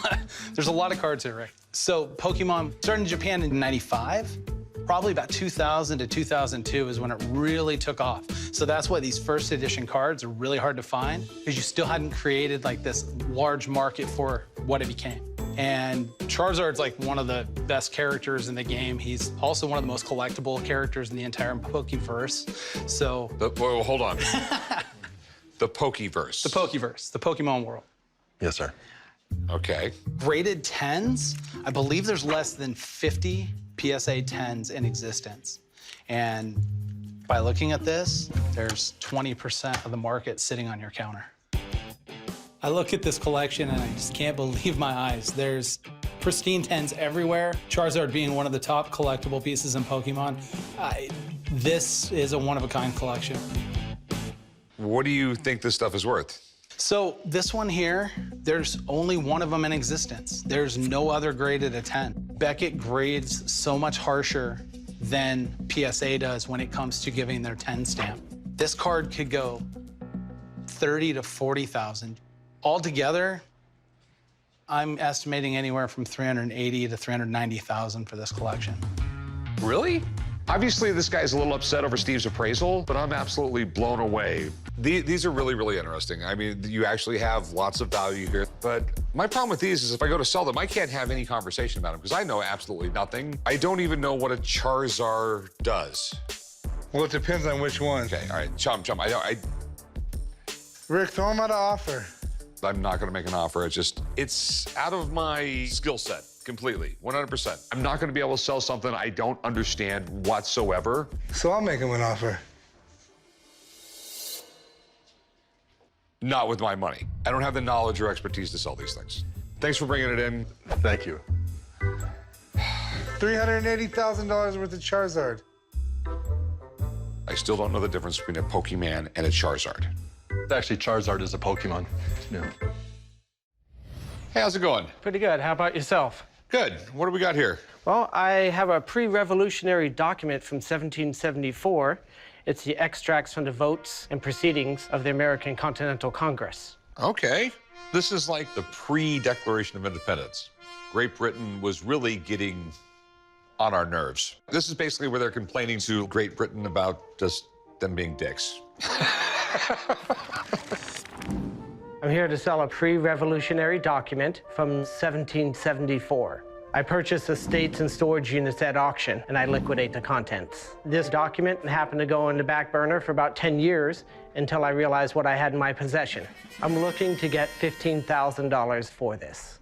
there's a lot of cards here, Rick. So Pokemon started in Japan in '95. Probably about 2000 to 2002 is when it really took off. So that's why these first edition cards are really hard to find, because you still hadn't created like this large market for what it became. And Charizard's like one of the best characters in the game. He's also one of the most collectible characters in the entire Pokeverse. So... Well, hold on. The Pokeverse. The Pokeverse, the Pokemon world. Yes, sir. Okay. Graded 10s, I believe there's less than 50 PSA 10s in existence. And by looking at this, there's 20% of the market sitting on your counter. I look at this collection and I just can't believe my eyes. There's pristine 10s everywhere. Charizard being one of the top collectible pieces in Pokemon. This is a one-of-a-kind collection. What do you think this stuff is worth? So this one here, there's only one of them in existence. There's no other graded a 10. Beckett grades so much harsher than PSA does when it comes to giving their 10 stamp. This card could go 30 to 40,000. Altogether, I'm estimating anywhere from 380 to 390,000 for this collection. Really? Obviously, this guy's a little upset over Steve's appraisal, but I'm absolutely blown away. These are really, really interesting. I mean, you actually have lots of value here. But my problem with these is if I go to sell them, I can't have any conversation about them because I know absolutely nothing. I don't even know what a Charizard does. Well, it depends on which one. Okay, all right, Chum. Rick, throw him out an offer. I'm not going to make an offer. It's out of my skill set completely, 100%. I'm not going to be able to sell something I don't understand whatsoever. So I'll make him an offer. Not with my money. I don't have the knowledge or expertise to sell these things. Thanks for bringing it in. Thank you. $380,000 worth of Charizard. I still don't know the difference between a Pokemon and a Charizard. Actually, Charizard is a Pokemon. Yeah. Hey, how's it going? Pretty good. How about yourself? Good. What do we got here? Well, I have a pre-revolutionary document from 1774. It's the extracts from the votes and proceedings of the American Continental Congress. Okay. This is like the pre-Declaration of Independence. Great Britain was really getting on our nerves. This is basically where they're complaining to Great Britain about just them being dicks. I'm here to sell a pre-revolutionary document from 1774. I purchase estates and storage units at auction, and I liquidate the contents. This document happened to go on the back burner for about 10 years until I realized what I had in my possession. I'm looking to get $15,000 for this.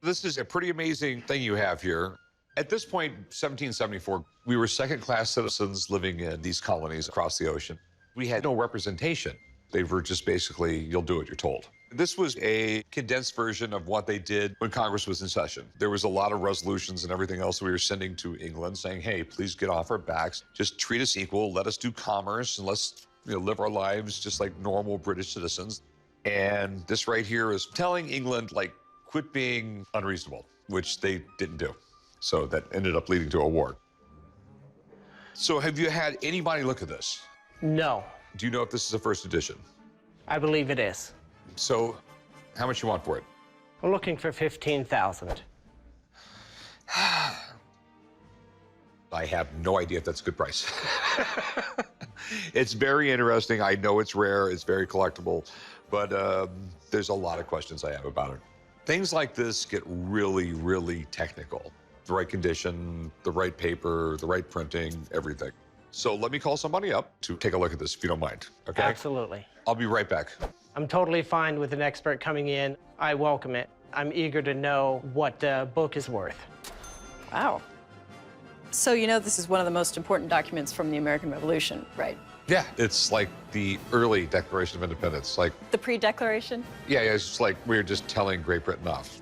This is a pretty amazing thing you have here. At this point, 1774, we were second-class citizens living in these colonies across the ocean. We had no representation. They were just basically, you'll do what you're told. This was a condensed version of what they did when Congress was in session. There was a lot of resolutions and everything else we were sending to England saying, hey, please get off our backs. Just treat us equal. Let us do commerce and let's live our lives just like normal British citizens. And this right here is telling England, like, quit being unreasonable, which they didn't do. So that ended up leading to a war. So have you had anybody look at this? No. Do you know if this is a first edition? I believe it is. So how much you want for it? I'm looking for $15,000. I have no idea if that's a good price. It's very interesting. I know it's rare. It's very collectible. But there's a lot of questions I have about it. Things like this get really, really technical. The right condition, the right paper, the right printing, everything. So let me call somebody up to take a look at this, if you don't mind, okay? Absolutely. I'll be right back. I'm totally fine with an expert coming in. I welcome it. I'm eager to know what the book is worth. Wow. So you know this is one of the most important documents from the American Revolution, right? Yeah, it's like the early Declaration of Independence. Like, The pre-declaration? yeah, it's just like we're just telling Great Britain off.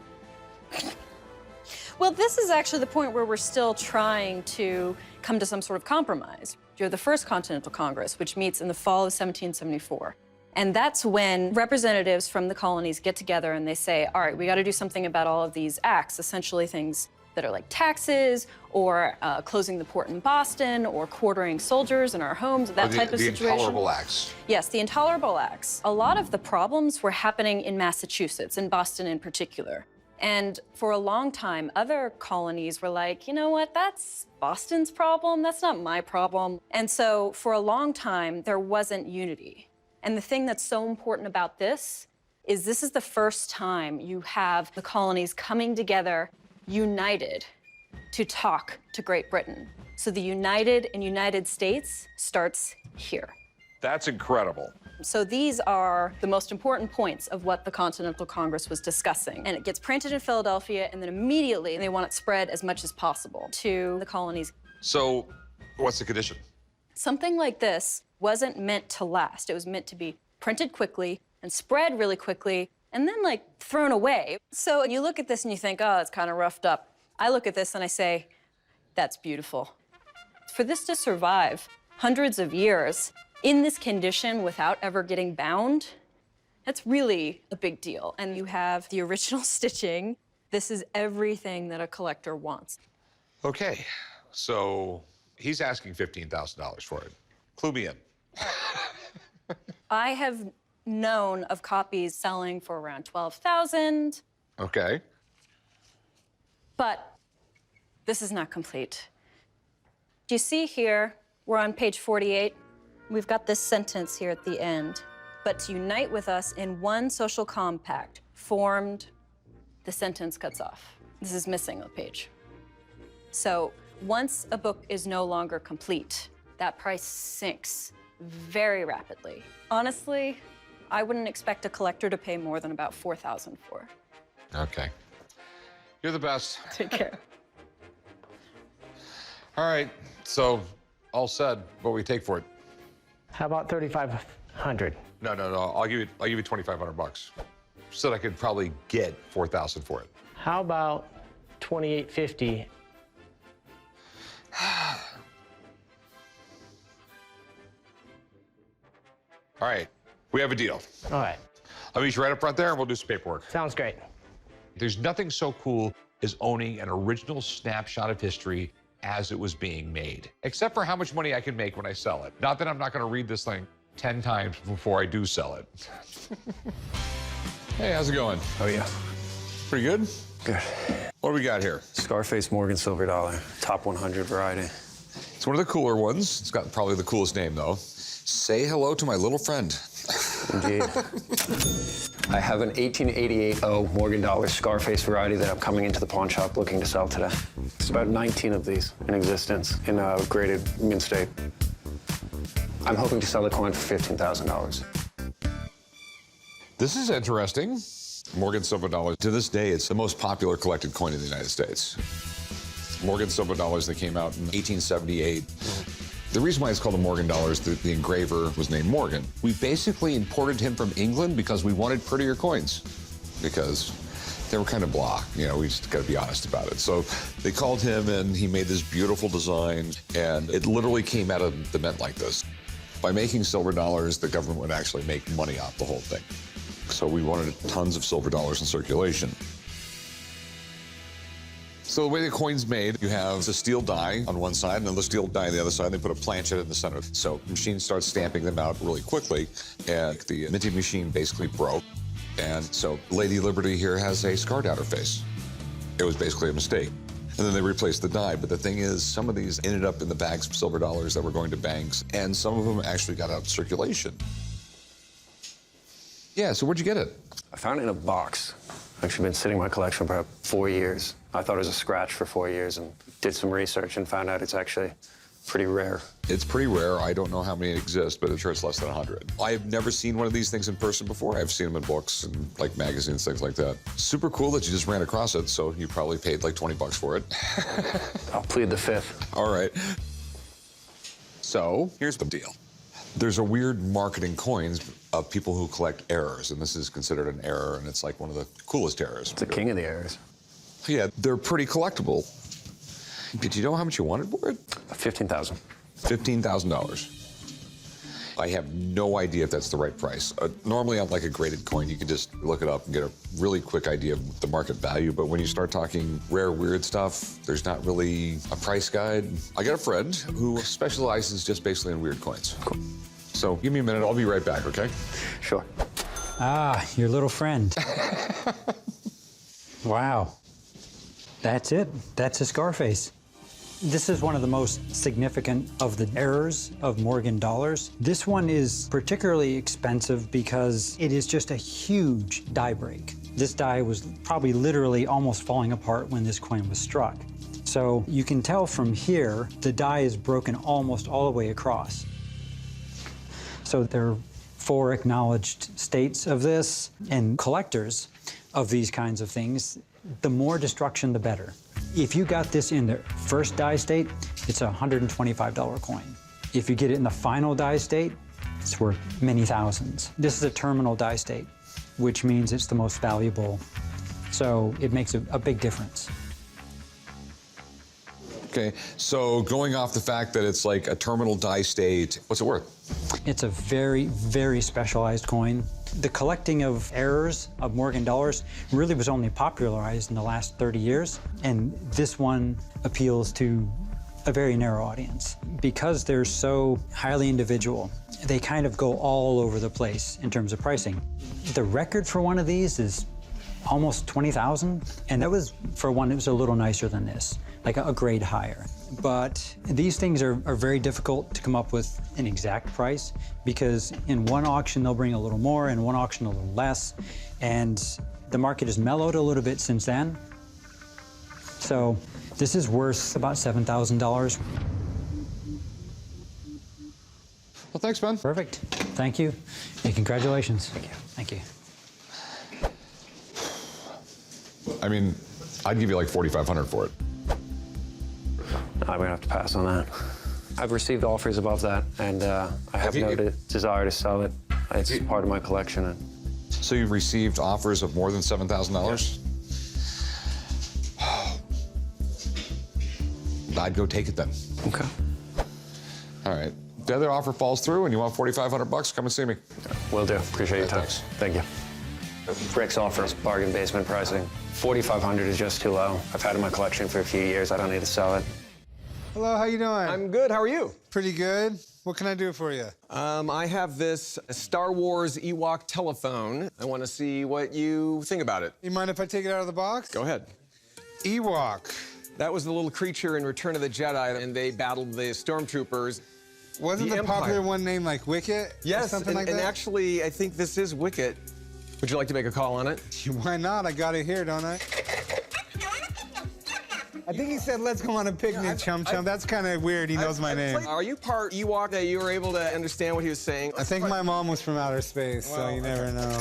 Well, this is actually the point where we're still trying to come to some sort of compromise. You have the First Continental Congress, which meets in the fall of 1774. And that's when representatives from the colonies get together and they say, all right, we got to do something about all of these acts, essentially things that are like taxes or closing the port in Boston or quartering soldiers in our homes, that type of situation. The intolerable acts. Yes, the intolerable acts. A lot of the problems were happening in Massachusetts, in Boston in particular. And for a long time, other colonies were like, you know what, that's Boston's problem, that's not my problem. And so for a long time, there wasn't unity. And the thing that's so important about this is the first time you have the colonies coming together, united, to talk to Great Britain. So the United and United States starts here. That's incredible. So these are the most important points of what the Continental Congress was discussing. And it gets printed in Philadelphia, and then immediately they want it spread as much as possible to the colonies. So what's the condition? Something like this wasn't meant to last. It was meant to be printed quickly and spread really quickly and then, like, thrown away. So you look at this and you think, oh, it's kind of roughed up. I look at this and I say, that's beautiful. For this to survive hundreds of years in this condition without ever getting bound, that's really a big deal. And you have the original stitching. This is everything that a collector wants. Okay, so he's asking $15,000 for it. Clue me in. I have known of copies selling for around $12,000. Okay. But this is not complete. Do you see here, we're on page 48. We've got this sentence here at the end. But to unite with us in one social compact formed, the sentence cuts off. This is missing on the page. So once a book is no longer complete, that price sinks very rapidly. Honestly, I wouldn't expect a collector to pay more than about $4,000 for it. Okay. You're the best. Take care. All right, so all said, what will we take for it? How about $3,500? No. I'll give you 2,500 bucks, so that I could probably get 4,000 for it. How about 2850? All right, we have a deal. All right. I'll meet you right up front there, and we'll do some paperwork. Sounds great. There's nothing so cool as owning an original snapshot of history as it was being made, except for how much money I can make when I sell it. Not that I'm not going to read this thing 10 times before I do sell it. Hey, how's it going? Oh, yeah. Pretty good? Good. What do we got here? Scarface Morgan Silver Dollar, top 100 variety. It's one of the cooler ones. It's got probably the coolest name, though. Say hello to my little friend. Indeed. I have an 1888 Morgan Dollar Scarface variety that I'm coming into the pawn shop looking to sell today. There's about 19 of these in existence in graded mint state. I'm hoping to sell the coin for $15,000. This is interesting. Morgan Silver Dollars. To this day, it's the most popular collected coin in the United States. Morgan Silver Dollars, they came out in 1878. The reason why it's called a Morgan dollar is that the engraver was named Morgan. We basically imported him from England because we wanted prettier coins, because they were kind of blah. You know, we just got to be honest about it. So they called him, and he made this beautiful design, and it literally came out of the mint like this. By making silver dollars, the government would actually make money off the whole thing. So we wanted tons of silver dollars in circulation. So the way the coin's made, you have the steel die on one side and then the steel die on the other side. They put a planchet in the center. So the machine starts stamping them out really quickly, and the minting machine basically broke. And so Lady Liberty here has a scarred outer face. It was basically a mistake. And then they replaced the die. But the thing is, some of these ended up in the bags of silver dollars that were going to banks, and some of them actually got out of circulation. Yeah, so where'd you get it? I found it in a box. Actually been sitting in my collection for about 4 years. I thought it was a scratch for 4 years and did some research and found out it's actually pretty rare. It's pretty rare. I don't know how many exist, but I'm sure it's less than 100. I've never seen one of these things in person before. I've seen them in books and like magazines, things like that. Super cool that you just ran across it, so you probably paid like 20 bucks for it. I'll plead the fifth. All right. So here's the deal. There's a weird market in coins of people who collect errors, and this is considered an error, and it's like one of the coolest errors. It's the king of the errors. Yeah, they're pretty collectible. Did you know how much you wanted for it? $15,000. $15,000. I have no idea if that's the right price. Normally on like a graded coin, you can just look it up and get a really quick idea of the market value. But when you start talking rare, weird stuff, there's not really a price guide. I got a friend who specializes just basically in weird coins. Cool. So give me a minute, I'll be right back, okay? Sure. Ah, your little friend. Wow. That's it. That's a Scarface. This is one of the most significant of the errors of Morgan dollars. This one is particularly expensive because it is just a huge die break. This die was probably literally almost falling apart when this coin was struck. So you can tell from here, the die is broken almost all the way across. So there are 4 acknowledged states of this, and collectors of these kinds of things, the more destruction, the better. If you got this in the first die state, it's a $125 coin. If you get it in the final die state, it's worth many thousands. This is a terminal die state, which means it's the most valuable. So it makes a big difference. Okay, so going off the fact that it's like a terminal die state, what's it worth? It's a very, very specialized coin. The collecting of errors of Morgan dollars really was only popularized in the last 30 years, and this one appeals to a very narrow audience. Because they're so highly individual, they kind of go all over the place in terms of pricing. The record for one of these is almost 20,000, and that was for one that was a little nicer than this, like a grade higher. But these things are very difficult to come up with an exact price, because in one auction they'll bring a little more, in one auction a little less, and the market has mellowed a little bit since then. So this is worth about $7,000. Well, thanks, Ben. Perfect. Thank you, and congratulations. Thank you. Thank you. I mean, I'd give you like $4,500 for it. I'm gonna have to pass on that. I've received offers above that, and I have no desire to sell it. It's part of my collection. So you've received offers of more than $7,000? I'd go take it then. Okay. All right. If the other offer falls through and you want $4,500, come and see me. Will do. Appreciate your time. Thanks. Thank you. Rick's offers bargain basement pricing. $4,500 is just too low. I've had it in my collection for a few years. I don't need to sell it. Hello, how you doing? I'm good. How are you? Pretty good. What can I do for you? I have this Star Wars Ewok telephone. I want to see what you think about it. You mind if I take it out of the box? Go ahead. Ewok. That was the little creature in Return of the Jedi, and they battled the stormtroopers. Wasn't the popular one named like Wicket? Yes, or something like that? and actually, I think this is Wicket. Would you like to make a call on it? Why not? I got it here, don't I? I think he said, let's go on a picnic, Chum Chum. That's kind of weird. He knows my name. Are you part Ewok that you were able to understand what he was saying? I think my mom was from outer space, so you never know.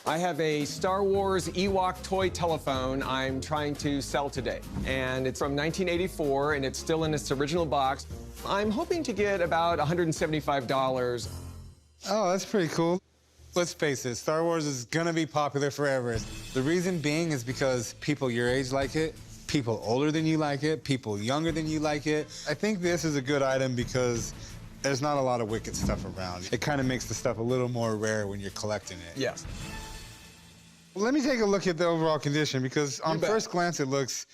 I have a Star Wars Ewok toy telephone I'm trying to sell today. And it's from 1984, and it's still in its original box. I'm hoping to get about $175. Oh, that's pretty cool. Let's face it, Star Wars is gonna be popular forever. The reason being is because people your age like it, people older than you like it, people younger than you like it. I think this is a good item because there's not a lot of Wicked stuff around. It kind of makes the stuff a little more rare when you're collecting it. Yes. Let me take a look at the overall condition because on first glance it looks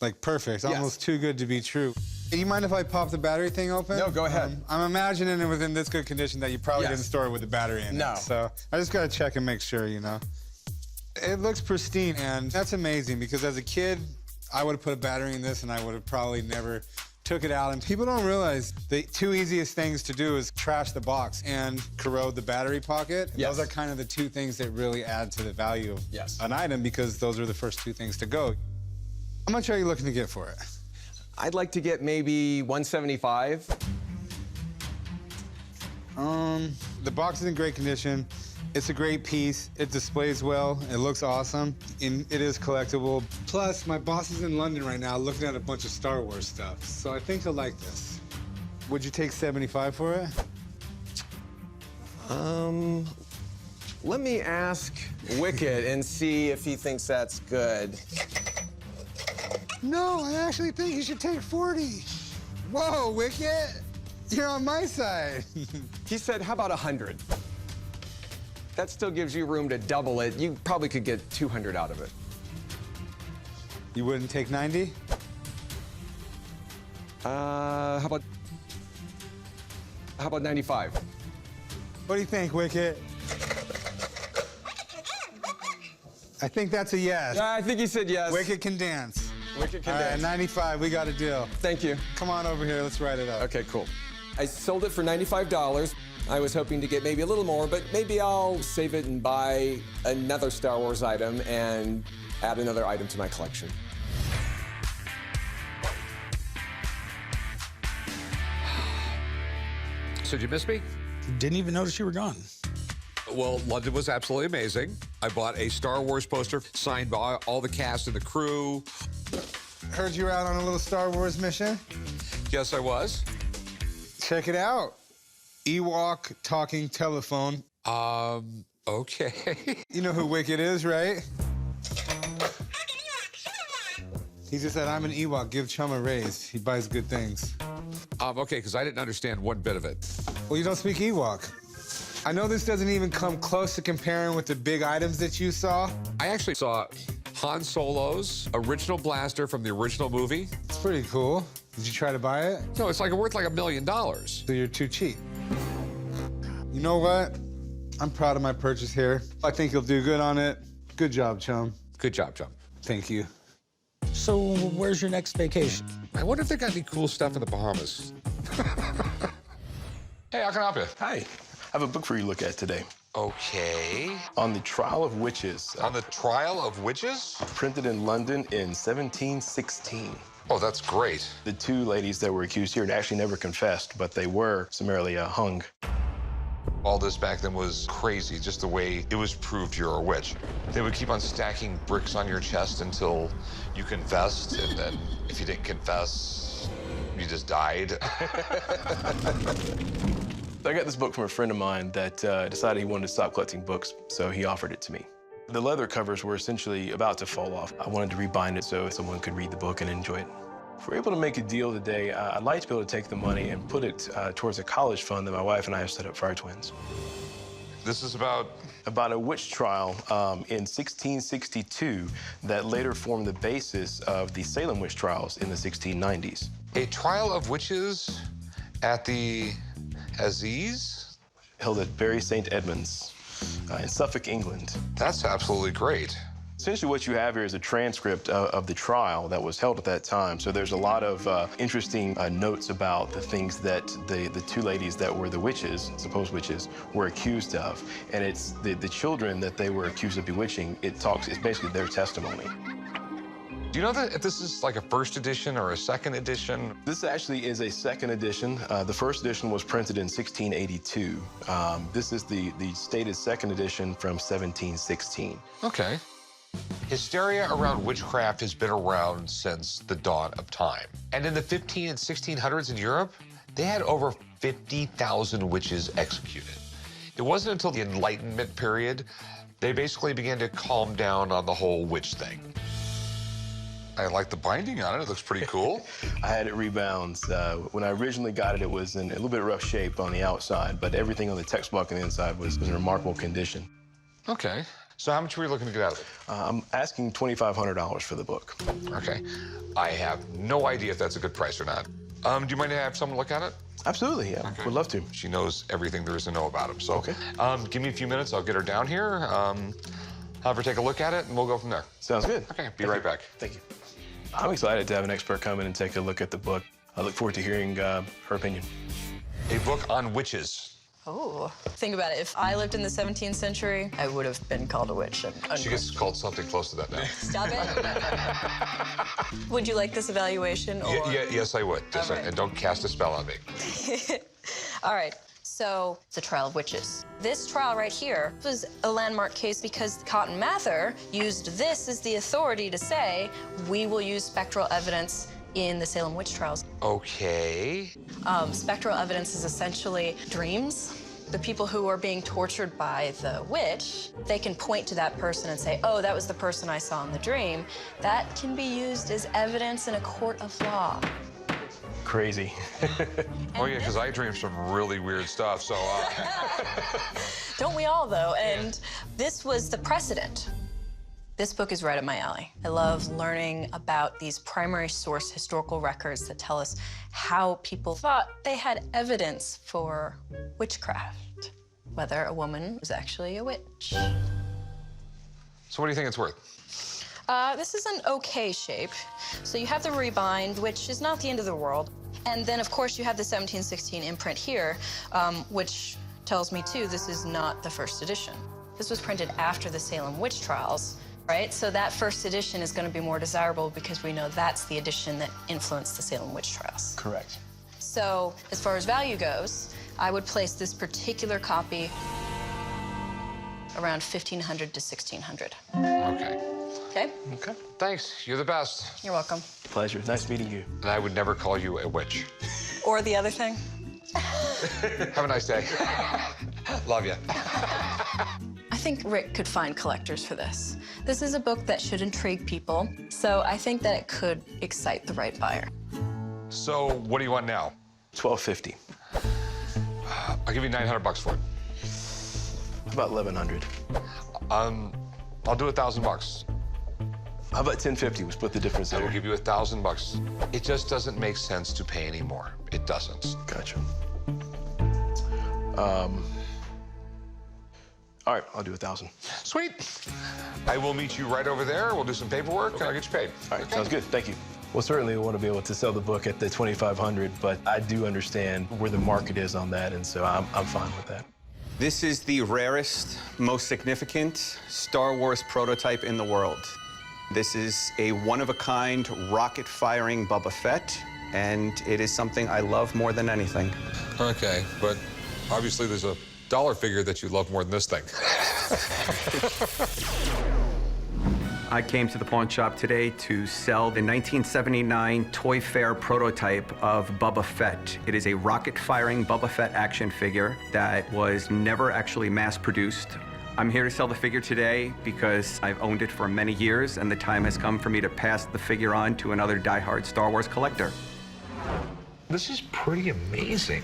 like perfect, almost too good to be true. You mind if I pop the battery thing open? No, go ahead. I'm imagining it was in this good condition that you probably didn't store it with the battery in it. So I just gotta check and make sure, you know. It looks pristine, and that's amazing because as a kid, I would have put a battery in this and I would have probably never took it out. And people don't realize the two easiest things to do is trash the box and corrode the battery pocket. Those are kind of the two things that really add to the value of an item because those are the first two things to go. How much are you looking to get for it? I'd like to get maybe $175. The box is in great condition. It's a great piece. It displays well. It looks awesome. And it is collectible. Plus, my boss is in London right now looking at a bunch of Star Wars stuff. So I think he'll like this. Would you take $75 for it? Let me ask Wicket and see if he thinks that's good. No, I actually think you should take 40. Whoa, Wicket, you're on my side. He said, how about 100? That still gives you room to double it. You probably could get 200 out of it. You wouldn't take 90? How about 95? What do you think, Wicket? I think that's a yes. Yeah, I think he said yes. Wicket can dance. Wicket can All right, dance. 95, we got a deal. Thank you. Come on over here, let's write it up. Okay, cool. I sold it for $95. I was hoping to get maybe a little more, but maybe I'll save it and buy another Star Wars item and add another item to my collection. So did you miss me? Didn't even notice you were gone. Well, London was absolutely amazing. I bought a Star Wars poster signed by all the cast and the crew. Heard you were out on a little Star Wars mission? Yes, I was. Check it out. Ewok talking telephone. Okay. You know who Wicket is, right? He just said, I'm an Ewok, give Chum a raise. He buys good things. Okay, because I didn't understand one bit of it. Well, you don't speak Ewok. I know this doesn't even come close to comparing with the big items that you saw. I actually saw Han Solo's original blaster from the original movie. It's pretty cool. Did you try to buy it? No, it's like worth like $1 million. So you're too cheap. You know what? I'm proud of my purchase here. I think you'll do good on it. Good job, Chum. Good job, Chum. Thank you. So where's your next vacation? I wonder if they got any cool stuff in the Bahamas. Hey, how can I help you? Hi. I have a book for you to look at today. Okay. On the Trial of Witches. On the Trial of Witches? Printed in London in 1716. Oh, that's great. The two ladies that were accused here actually never confessed, but they were summarily hung. All this back then was crazy, just the way it was proved you're a witch. They would keep on stacking bricks on your chest until you confessed, and then if you didn't confess, you just died. I got this book from a friend of mine that decided he wanted to stop collecting books, so he offered it to me. The leather covers were essentially about to fall off. I wanted to rebind it so someone could read the book and enjoy it. If we're able to make a deal today, I'd like to be able to take the money and put it towards a college fund that my wife and I have set up for our twins. This is about? About a witch trial in 1662 that later formed the basis of the Salem witch trials in the 1690s. A trial of witches at the Aziz? Held at Bury St. Edmunds in Suffolk, England. That's absolutely great. Essentially what you have here is a transcript of the trial that was held at that time. So there's a lot of interesting notes about the things that the two ladies that were the witches, supposed witches, were accused of. And it's the children that they were accused of bewitching, it's basically their testimony. Do you know that if this is like a first edition or a second edition? This actually is a second edition. The first edition was printed in 1682. This is the stated second edition from 1716. Okay. Hysteria around witchcraft has been around since the dawn of time. And in the 1500s and 1600s in Europe, they had over 50,000 witches executed. It wasn't until the Enlightenment period they basically began to calm down on the whole witch thing. I like the binding on it. It looks pretty cool. I had it rebound. When I originally got it, it was in a little bit rough shape on the outside, but everything on the textbook on the inside was in remarkable condition. Okay. So how much were you looking to get out of it? I'm asking $2,500 for the book. Okay. I have no idea if that's a good price or not. Do you mind to have someone look at it? Absolutely, yeah. Okay. Would love to. She knows everything there is to know about him. So, okay. Give me a few minutes. I'll get her down here. Have her take a look at it, and we'll go from there. Sounds good. Okay, be right back. Thank you. I'm excited to have an expert come in and take a look at the book. I look forward to hearing her opinion. A book on witches. Oh, think about it. If I lived in the 17th century, I would have been called a witch. She gets called something close to that now. Stop it. Would you like this evaluation? Or... Yes, I would. Just, right. And don't cast a spell on me. All right. So, it's a trial of witches. This trial right here was a landmark case because Cotton Mather used this as the authority to say, we will use spectral evidence in the Salem witch trials. Okay. Spectral evidence is essentially dreams. The people who are being tortured by the witch, they can point to that person and say, oh, that was the person I saw in the dream. That can be used as evidence in a court of law. Crazy. Oh, yeah, because I dream some really weird stuff, so... Don't we all, though? And this was the precedent. This book is right up my alley. I love learning about these primary source historical records that tell us how people thought they had evidence for witchcraft, whether a woman was actually a witch. So what do you think it's worth? This is an okay shape. So you have the rebind, which is not the end of the world. And then, of course, you have the 1716 imprint here, which tells me, too, this is not the first edition. This was printed after the Salem witch trials. Right? So that first edition is going to be more desirable because we know that's the edition that influenced the Salem witch trials. Correct. So as far as value goes, I would place this particular copy around $1,500 to $1,600. Okay. Okay? Okay. Thanks. You're the best. You're welcome. Pleasure. Nice meeting you. And I would never call you a witch. Or the other thing. Have a nice day. Love you. I think Rick could find collectors for this. This is a book that should intrigue people, so I think that it could excite the right buyer. So what do you want now? $1,250. I'll give you $900 for it. About $1,100. I'll do $1,000. How about $1,050? We'll split the difference I there. will give you $1,000. It just doesn't make sense to pay any more. It doesn't. Gotcha. All right, I'll do 1,000. Sweet. I will meet you right over there. We'll do some paperwork, and I'll get you paid. All right, sounds good. Thank you. Well, certainly we want to be able to sell the book at the $2,500, but I do understand where the market is on that, and so I'm fine with that. This is the rarest, most significant Star Wars prototype in the world. This is a one-of-a-kind rocket-firing Boba Fett, and it is something I love more than anything. Okay, but obviously there's a dollar figure that you love more than this thing. I came to the pawn shop today to sell the 1979 Toy Fair prototype of Boba Fett. It is a rocket-firing Boba Fett action figure that was never actually mass-produced. I'm here to sell the figure today because I've owned it for many years, and the time has come for me to pass the figure on to another diehard Star Wars collector. This is pretty amazing.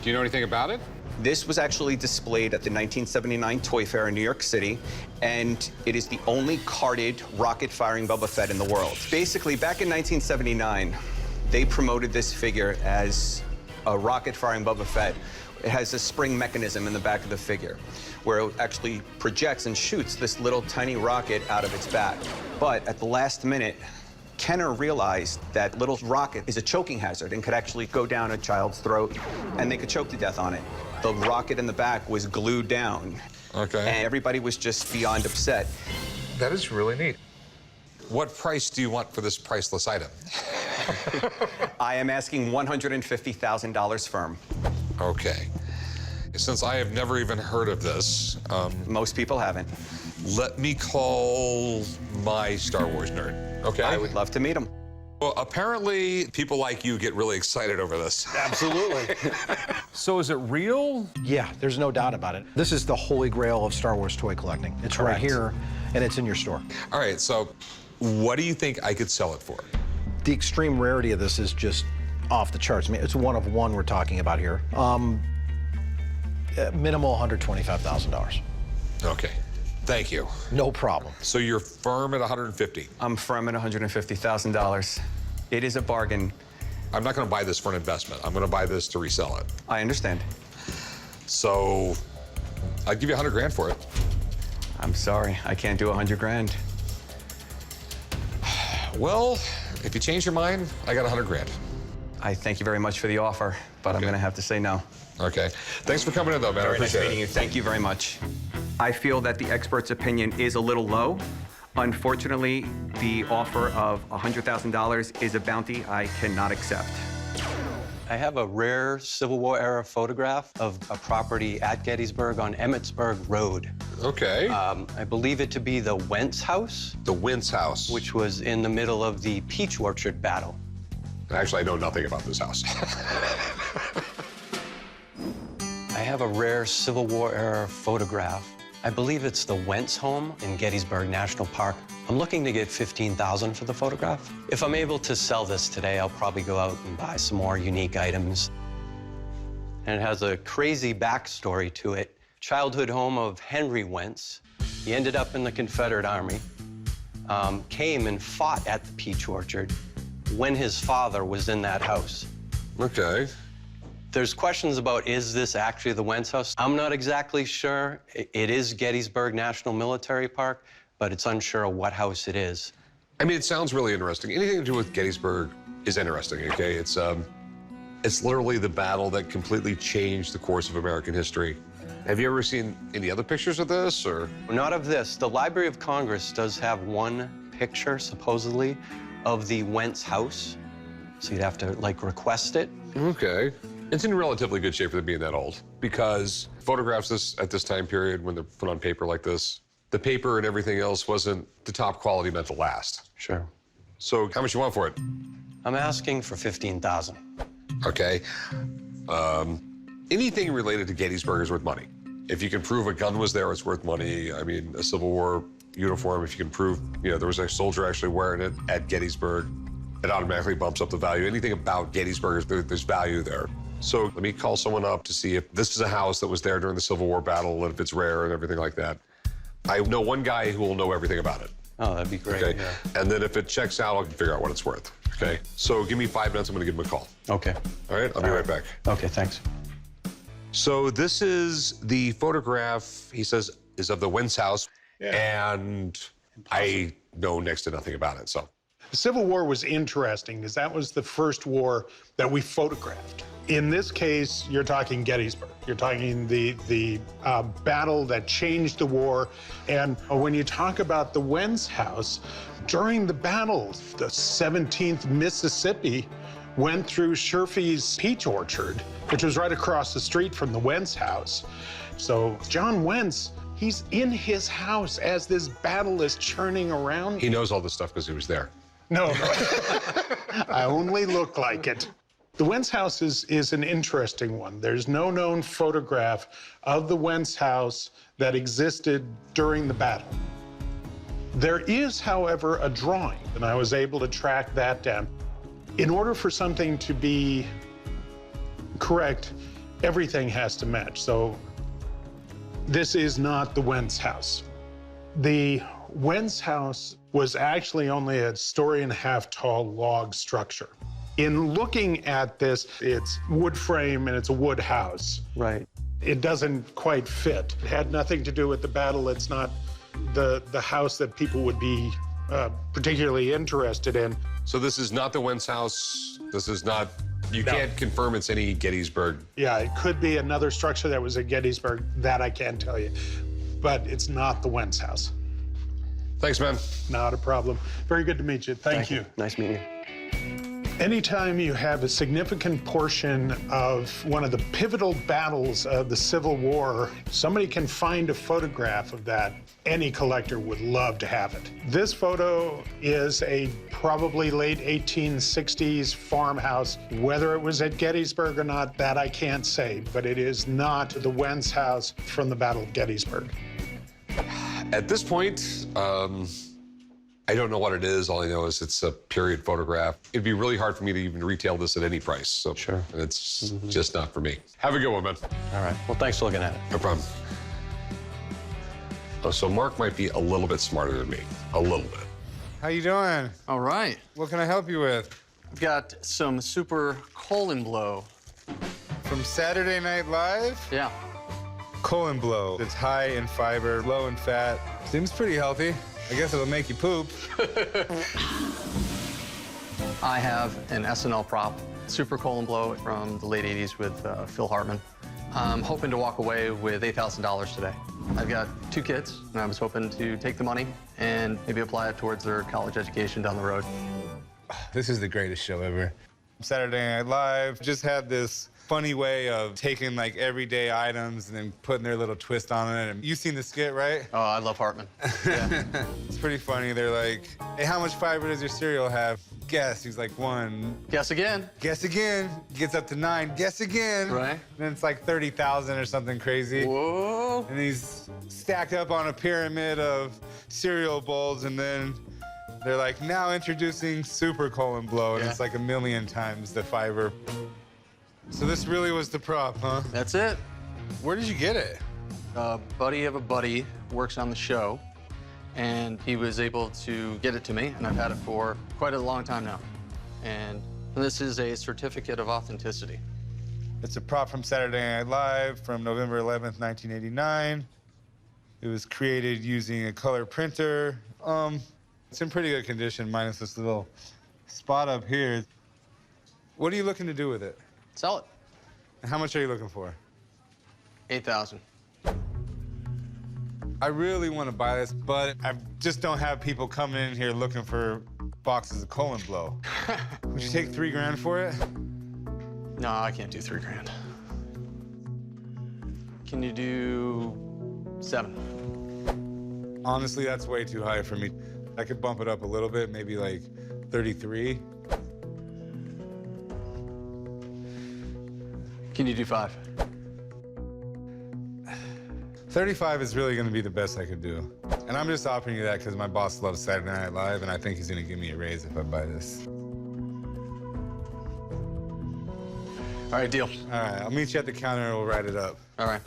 Do you know anything about it? This was actually displayed at the 1979 Toy Fair in New York City, and it is the only carded rocket-firing Boba Fett in the world. Basically, back in 1979, they promoted this figure as a rocket-firing Boba Fett. It has a spring mechanism in the back of the figure where it actually projects and shoots this little tiny rocket out of its back. But at the last minute, Kenner realized that little rocket is a choking hazard and could actually go down a child's throat, and they could choke to death on it. The rocket in the back was glued down. Okay. And everybody was just beyond upset. That is really neat. What price do you want for this priceless item? I am asking $150,000 firm. Okay. Since I have never even heard of this. Most people haven't. Let me call my Star Wars nerd, okay? I would love to meet him. Well, apparently, people like you get really excited over this. Absolutely. So is it real? Yeah, there's no doubt about it. This is the holy grail of Star Wars toy collecting. It's right here, and it's in your store. All right, so what do you think I could sell it for? The extreme rarity of this is just off the charts. I mean, it's one of one we're talking about here. Minimal $125,000. Okay. Thank you. No problem. So you're firm at 150? I'm firm at $150,000. It is a bargain. I'm not going to buy this for an investment. I'm going to buy this to resell it. I understand. So I'd give you 100 grand for it. I'm sorry, I can't do 100 grand. Well, if you change your mind, I got 100 grand. I thank you very much for the offer, but I'm going to have to say no. Okay. Thanks for coming in, though, man. I appreciate it. Meeting you. Thank you very much. I feel that the expert's opinion is a little low. Unfortunately, the offer of $100,000 is a bounty I cannot accept. I have a rare Civil War era photograph of a property at Gettysburg on Emmitsburg Road. Okay. I believe it to be the Wentz house. The Wentz house. Which was in the middle of the Peach Orchard battle. Actually, I know nothing about this house. I have a rare Civil War era photograph. I believe it's the Wentz home in Gettysburg National Park. I'm looking to get $15,000 for the photograph. If I'm able to sell this today, I'll probably go out and buy some more unique items. And it has a crazy backstory to it. Childhood home of Henry Wentz. He ended up in the Confederate Army, came and fought at the Peach Orchard when his father was in that house. Okay. There's questions about, is this actually the Wentz house? I'm not exactly sure. It is Gettysburg National Military Park, but it's unsure of what house it is. I mean, it sounds really interesting. Anything to do with Gettysburg is interesting, okay? It's literally the battle that completely changed the course of American history. Have you ever seen any other pictures of this, or? Not of this. The Library of Congress does have one picture, supposedly, of the Wentz house. So you'd have to, like, request it. Okay. It's in relatively good shape for them being that old, because photographs at this time period, when they're put on paper like this, the paper and everything else wasn't the top quality meant to last. Sure. So how much you want for it? I'm asking for $15,000. Okay. Anything related to Gettysburg is worth money. If you can prove a gun was there, it's worth money. I mean, a Civil War uniform, if you can prove, you know, there was a soldier actually wearing it at Gettysburg, it automatically bumps up the value. Anything about Gettysburg, there's value there. So let me call someone up to see if this is a house that was there during the Civil War battle and if it's rare and everything like that. I know one guy who will know everything about it. Oh, that'd be great. Okay. Yeah. And then if it checks out, I can figure out what it's worth. Okay. So give me 5 minutes. I'm going to give him a call. Okay. All right. I'll be right back. Okay, thanks. So this is the photograph, he says, is of the Wentz house. Yeah. And I know next to nothing about it, so. The Civil War was interesting because that was the first war that we photographed. In this case, you're talking Gettysburg. You're talking the battle that changed the war. And when you talk about the Wentz house, during the battle, the 17th Mississippi went through Sherfy's Peach Orchard, which was right across the street from the Wentz house. So John Wentz, He's in his house as this battle is churning around. He knows all this stuff because he was there. No, I only look like it. The Wentz house is an interesting one. There's no known photograph of the Wentz house that existed during the battle. There is, however, a drawing, and I was able to track that down. In order for something to be correct, everything has to match. So this is not the Wentz house. The Wentz house was actually only a 1.5-story tall log structure. In looking at this, it's wood frame and it's a wood house. Right. It doesn't quite fit. It had nothing to do with the battle. It's not the house that people would be particularly interested in. So this is not the Wentz house. This is not, you can't confirm it's any Gettysburg. Yeah, it could be another structure that was at Gettysburg. That I can't tell you. But it's not the Wentz house. Thanks, man. Not a problem. Very good to meet you. Thank you. Nice meeting you. Anytime you have a significant portion of one of the pivotal battles of the Civil War, somebody can find a photograph of that, any collector would love to have it. This photo is a probably late 1860s farmhouse. Whether it was at Gettysburg or not, that I can't say, but it is not the Wentz house from the Battle of Gettysburg. At this point, I don't know what it is. All I know is it's a period photograph. It'd be really hard for me to even retail this at any price. So sure, it's just not for me. Have a good one, man. All right. Well, thanks for looking at it. No problem. Oh, so Mark might be a little bit smarter than me. A little bit. How you doing? All right. What can I help you with? I've got some super colon blow. From Saturday Night Live? Yeah. Colon blow. It's high in fiber, low in fat. Seems pretty healthy. I guess it'll make you poop. I have an SNL prop, super colon blow from the late 80s with Phil Hartman. I'm hoping to walk away with $8,000 today. I've got 2 kids, and I was hoping to take the money and maybe apply it towards their college education down the road. This is the greatest show ever. Saturday Night Live just had this funny way of taking like everyday items and then putting their little twist on it. And you've seen the skit, right? Oh, I love Hartman. Yeah. It's pretty funny. They're like, hey, how much fiber does your cereal have? Guess. He's like, 1. Guess again. Guess again. Gets up to 9. Guess again. Right. And then it's like 30,000 or something crazy. Whoa. And he's stacked up on a pyramid of cereal bowls, and then they're like, now introducing super colon blow, and it's like 1,000,000 times the fiber. So this really was the prop, huh? That's it. Where did you get it? A buddy of a buddy works on the show, and he was able to get it to me, and I've had it for quite a long time now. And this is a certificate of authenticity. It's a prop from Saturday Night Live from November 11th, 1989. It was created using a color printer. It's in pretty good condition, minus this little spot up here. What are you looking to do with it? Sell it. And how much are you looking for? $8,000. I really want to buy this, but I just don't have people coming in here looking for boxes of colon blow. Would you take $3 grand for it? No, I can't do $3 grand. Can you do 7? Honestly, that's way too high for me. I could bump it up a little bit, maybe like 33. Can you do 5? 35 is really gonna be the best I could do. And I'm just offering you that because my boss loves Saturday Night Live, and I think he's gonna give me a raise if I buy this. All right, deal. All right, I'll meet you at the counter and we'll write it up. All right.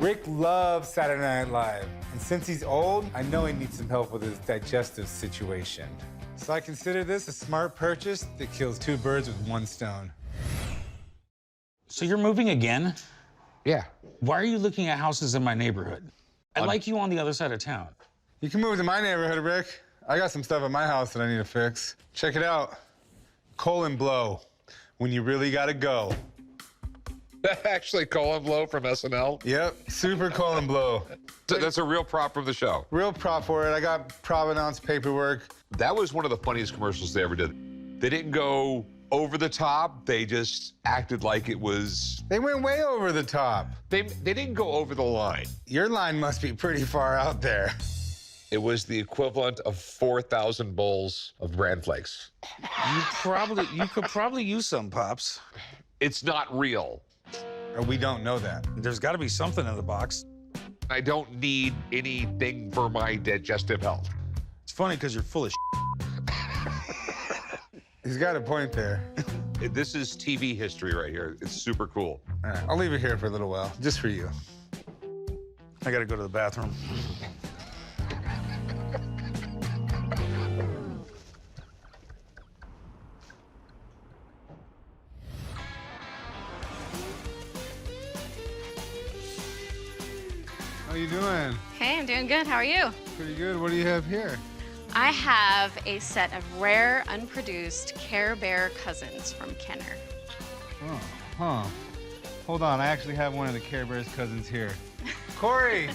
Rick loves Saturday Night Live, and since he's old, I know he needs some help with his digestive situation. So I consider this a smart purchase that kills 2 birds with 1 stone. So you're moving again? Yeah. Why are you looking at houses in my neighborhood? I like you on the other side of town. You can move to my neighborhood, Rick. I got some stuff at my house that I need to fix. Check it out. Colon blow. When you really gotta go. Actually, colon blow from SNL? Yep, super colon blow. That's a real prop from the show. Real prop for it. I got provenance paperwork. That was one of the funniest commercials they ever did. They didn't go over the top. They just acted like it was... They went way over the top. They didn't go over the line. Your line must be pretty far out there. It was the equivalent of 4,000 bowls of bran flakes. You could probably use some, Pops. It's not real. We don't know that. There's got to be something in the box. I don't need anything for my digestive health. It's funny because you're full of He's got a point there. This is TV history right here. It's super cool. All right, I'll leave it here for a little while, just for you. I got to go to the bathroom. How you doing? Hey, I'm doing good. How are you? Pretty good. What do you have here? I have a set of rare, unproduced Care Bear cousins from Kenner. Oh, huh. Hold on, I actually have one of the Care Bears cousins here. Corey!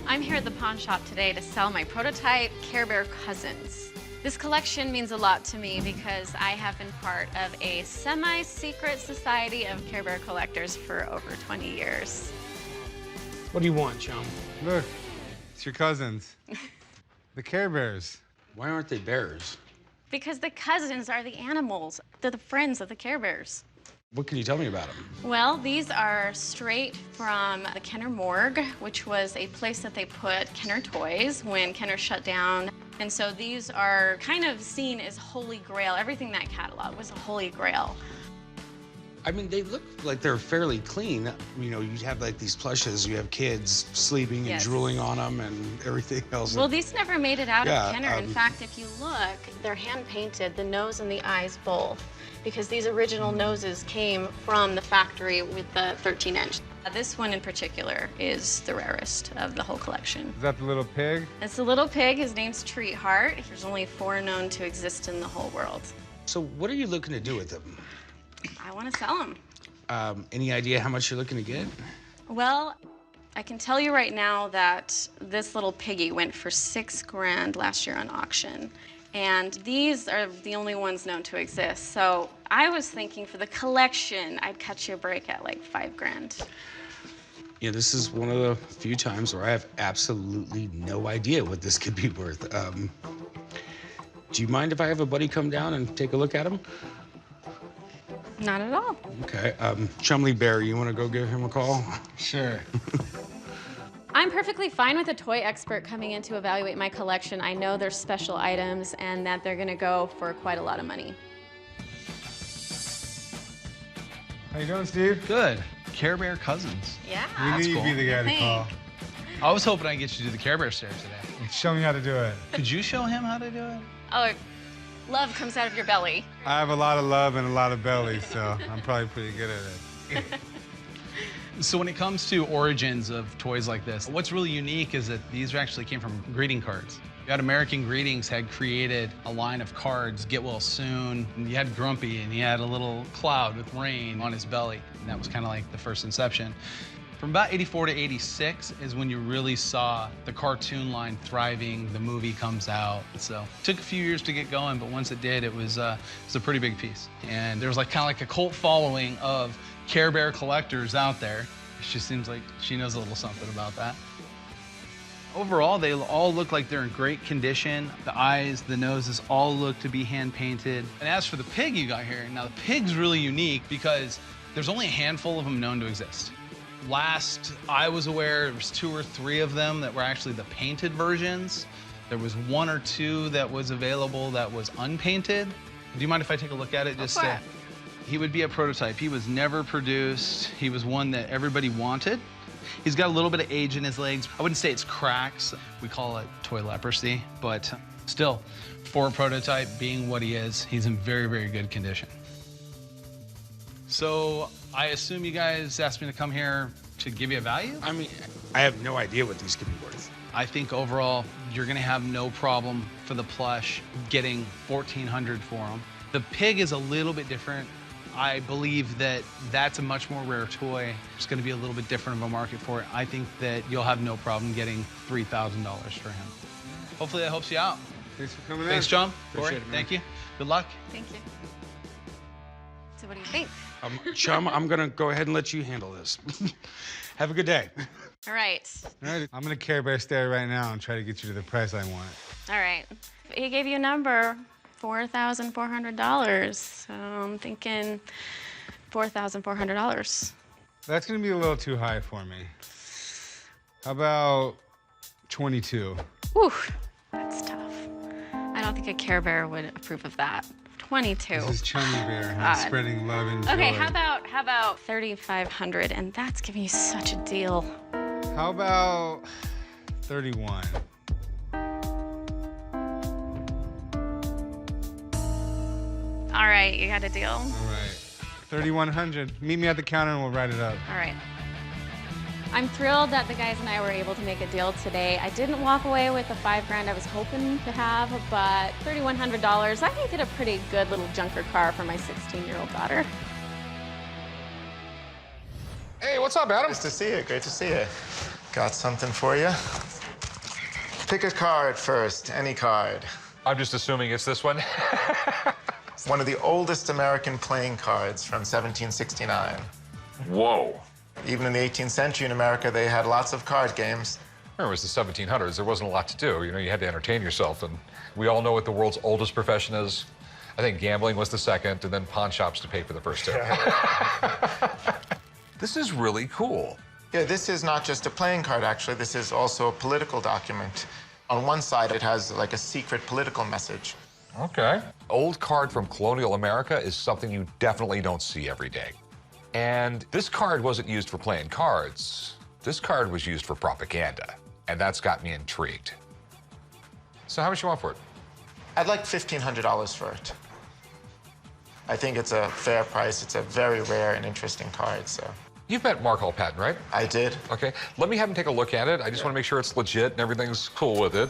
I'm here at the pawn shop today to sell my prototype Care Bear cousins. This collection means a lot to me because I have been part of a semi-secret society of Care Bear collectors for over 20 years. What do you want, chum? Look, it's your cousins. The Care Bears. Why aren't they bears? Because the cousins are the animals. They're the friends of the Care Bears. What can you tell me about them? Well, these are straight from the Kenner morgue, which was a place that they put Kenner toys when Kenner shut down. And so these are kind of seen as holy grail. Everything in that catalog was a holy grail. I mean, they look like they're fairly clean. You know, you have like these plushes, you have kids sleeping and Yes. drooling on them and everything else. Well, these never made it out Yeah, of Kenner. In fact, if you look, they're hand-painted, the nose and the eyes both, because these original noses came from the factory with the 13-inch. This one in particular is the rarest of the whole collection. Is that the little pig? It's a little pig. His name's Treatheart. There's only 4 known to exist in the whole world. So what are you looking to do with them? I want to sell them. Any idea how much you're looking to get? Well, I can tell you right now that this little piggy went for $6 grand last year on auction. And these are the only ones known to exist. So I was thinking for the collection, I'd cut you a break at like $5 grand. Yeah, this is one of the few times where I have absolutely no idea what this could be worth. Do you mind if I have a buddy come down and take a look at them? Not at all. Okay, Chumlee Bear, you wanna go give him a call? Sure. I'm perfectly fine with a toy expert coming in to evaluate my collection. I know there's special items and that they're gonna go for quite a lot of money. How you doing, Steve? Good. Care Bear cousins. Yeah. We knew you'd be the guy to call. I was hoping I'd get you to do the Care Bear stairs today. Show me how to do it. Could you show him how to do it? Oh, love comes out of your belly. I have a lot of love and a lot of belly, so I'm probably pretty good at it. So when it comes to origins of toys like this, what's really unique is that these actually came from greeting cards. You had American Greetings had created a line of cards, Get Well Soon, and you had Grumpy, and he had a little cloud with rain on his belly. And that was kind of like the first inception. From about 84 to 86 is when you really saw the cartoon line thriving, the movie comes out. So it took a few years to get going, but once it did, it was a pretty big piece. And there was like kind of like a cult following of Care Bear collectors out there. She seems like she knows a little something about that. Overall, they all look like they're in great condition. The eyes, the noses all look to be hand-painted. And as for the pig you got here, now the pig's really unique because there's only a handful of them known to exist. Last I was aware, there was 2 or 3 of them that were actually the painted versions. There was 1 or 2 that was available that was unpainted. Do you mind if I take a look at it? Just he would be a prototype. He was never produced. He was one that everybody wanted. He's got a little bit of age in his legs. I wouldn't say it's cracks. We call it toy leprosy, but still, for a prototype being what he is, he's in very, very good condition. So I assume you guys asked me to come here to give you a value? I mean, I have no idea what these could be worth. I think overall, you're gonna have no problem for the plush getting $1,400 for them. The pig is a little bit different. I believe that that's a much more rare toy. It's gonna be a little bit different of a market for it. I think that you'll have no problem getting $3,000 for him. Hopefully that helps you out. Thanks for coming in. Thanks, John. Appreciate Corey, it, man. thank you. Good luck. Thank you. So what do you think? Chum, I'm gonna go ahead and let you handle this. Have a good day. All right. All right, I'm gonna Care Bear stare right now and try to get you to the price I want. All right. He gave you a number, $4,400. So I'm thinking $4,400. That's gonna be a little too high for me. How about 22? Whew, that's tough. I don't think a Care Bear would approve of that. 22. This is Chumlee Bear. I'm God. spreading love and joy. Okay, how about 3,500? And that's giving you such a deal. How about 31? All right, you got a deal. All right, 3,100. Meet me at the counter and we'll write it up. All right. I'm thrilled that the guys and I were able to make a deal today. I didn't walk away with the $5,000 I was hoping to have, but $3,100, I can get a pretty good little junker car for my 16-year-old daughter. Hey, what's up, Adam? Nice to see you. Great to see you. Got something for you. Pick a card first, any card. I'm just assuming it's this one. One of the oldest American playing cards from 1769. Whoa. Even in the 18th century in America, they had lots of card games. It was the 1700s. There wasn't a lot to do. You know, you had to entertain yourself. And we all know what the world's oldest profession is. I think gambling was the second, and then pawn shops to pay for the first two. This is really cool. Yeah, this is not just a playing card, actually. This is also a political document. On one side, it has like a secret political message. Okay. Old card from colonial America is something you definitely don't see every day. And this card wasn't used for playing cards. This card was used for propaganda. And that's got me intrigued. So how much you want for it? I'd like $1,500 for it. I think it's a fair price. It's a very rare and interesting card, so. You've met Mark Patton, right? I did. Okay, let me have him take a look at it. I just want to make sure it's legit and everything's cool with it.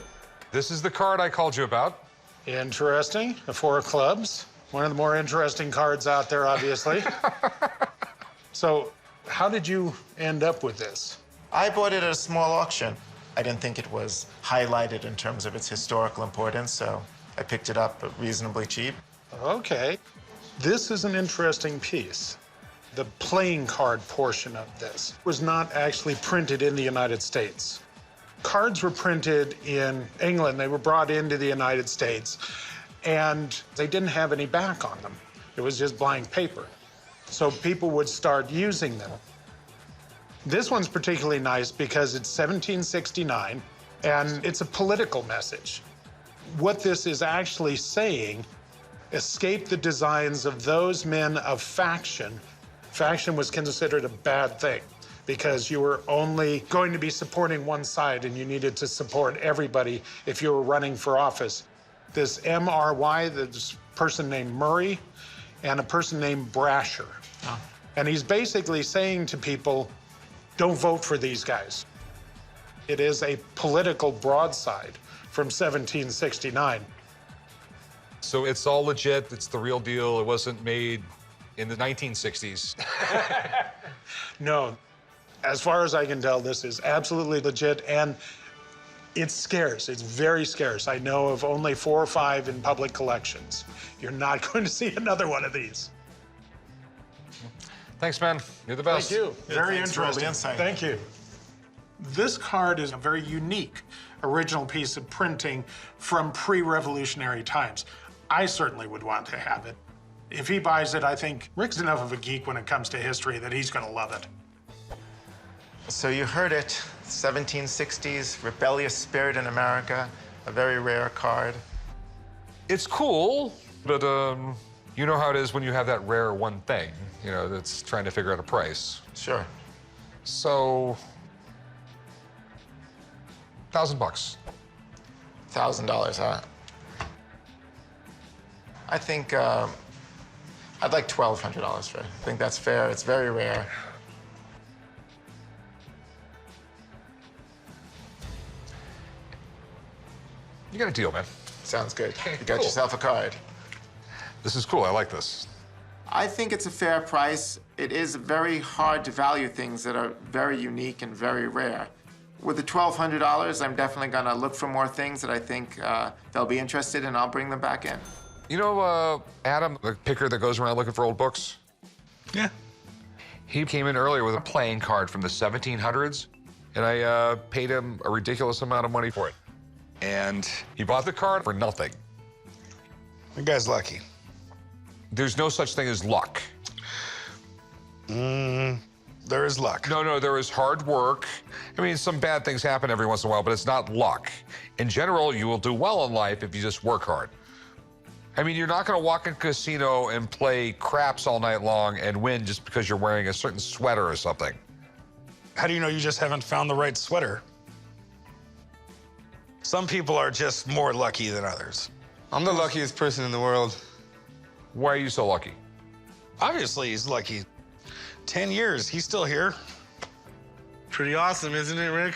This is the card I called you about. Interesting. The 4 of clubs. One of the more interesting cards out there, obviously. So, how did you end up with this? I bought it at a small auction. I didn't think it was highlighted in terms of its historical importance, so I picked it up reasonably cheap. Okay. This is an interesting piece. The playing card portion of this was not actually printed in the United States. Cards were printed in England. They were brought into the United States, and they didn't have any back on them. It was just blank paper. So people would start using them. This one's particularly nice because it's 1769, and it's a political message. What this is actually saying, escape the designs of those men of faction. Faction was considered a bad thing because you were only going to be supporting one side and you needed to support everybody if you were running for office. This MRY, this person named Murray and a person named Brasher. Oh. And he's basically saying to people, don't vote for these guys. It is a political broadside from 1769. So it's all legit, it's the real deal, it wasn't made in the 1960s. No, as far as I can tell, this is absolutely legit, and it's scarce. It's very scarce. I know of only 4 or 5 in public collections. You're not going to see another one of these. Thanks, man. You're the best. Thank you. Very thanks for all the interesting. insight. Thank you. This card is a very unique original piece of printing from pre-revolutionary times. I certainly would want to have it. If he buys it, I think Rick's enough of a geek when it comes to history that he's going to love it. So you heard it, 1760s, rebellious spirit in America, a very rare card. It's cool, but you know how it is when you have that rare one thing, you know, that's trying to figure out a price. Sure. So, $1,000. $1,000, huh? I think I'd like $1,200 for it. I think that's fair. It's very rare. You got a deal, man. Sounds good. You got Cool. yourself a card. This is cool. I like this. I think it's a fair price. It is very hard to value things that are very unique and very rare. With the $1,200, I'm definitely gonna look for more things that I think they'll be interested in, and I'll bring them back in. You know Adam, the picker that goes around looking for old books? Yeah. He came in earlier with a playing card from the 1700s, and I paid him a ridiculous amount of money for it. And he bought the card for nothing. The guy's lucky. There's no such thing as luck. There is luck. No, there is hard work. I mean, some bad things happen every once in a while, but it's not luck. In general, you will do well in life if you just work hard. I mean, you're not going to walk in a casino and play craps all night long and win just because you're wearing a certain sweater or something. How do you know you just haven't found the right sweater? Some people are just more lucky than others. I'm the luckiest person in the world. Why are you so lucky? Obviously, he's lucky. 10 years, he's still here. Pretty awesome, isn't it, Rick?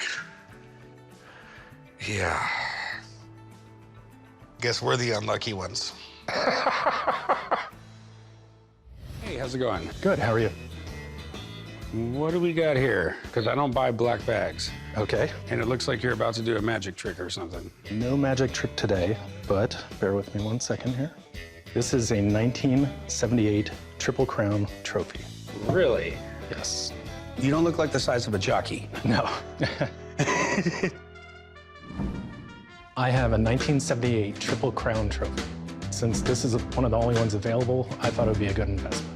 Yeah. Guess we're the unlucky ones. Hey, how's it going? Good, how are you? What do we got here? Because I don't buy black bags. Okay. And it looks like you're about to do a magic trick or something. No magic trick today, but bear with me 1 second here. This is a 1978 Triple Crown trophy. Really? Yes. You don't look like the size of a jockey. No. I have a 1978 Triple Crown trophy. Since this is one of the only ones available, I thought it would be a good investment.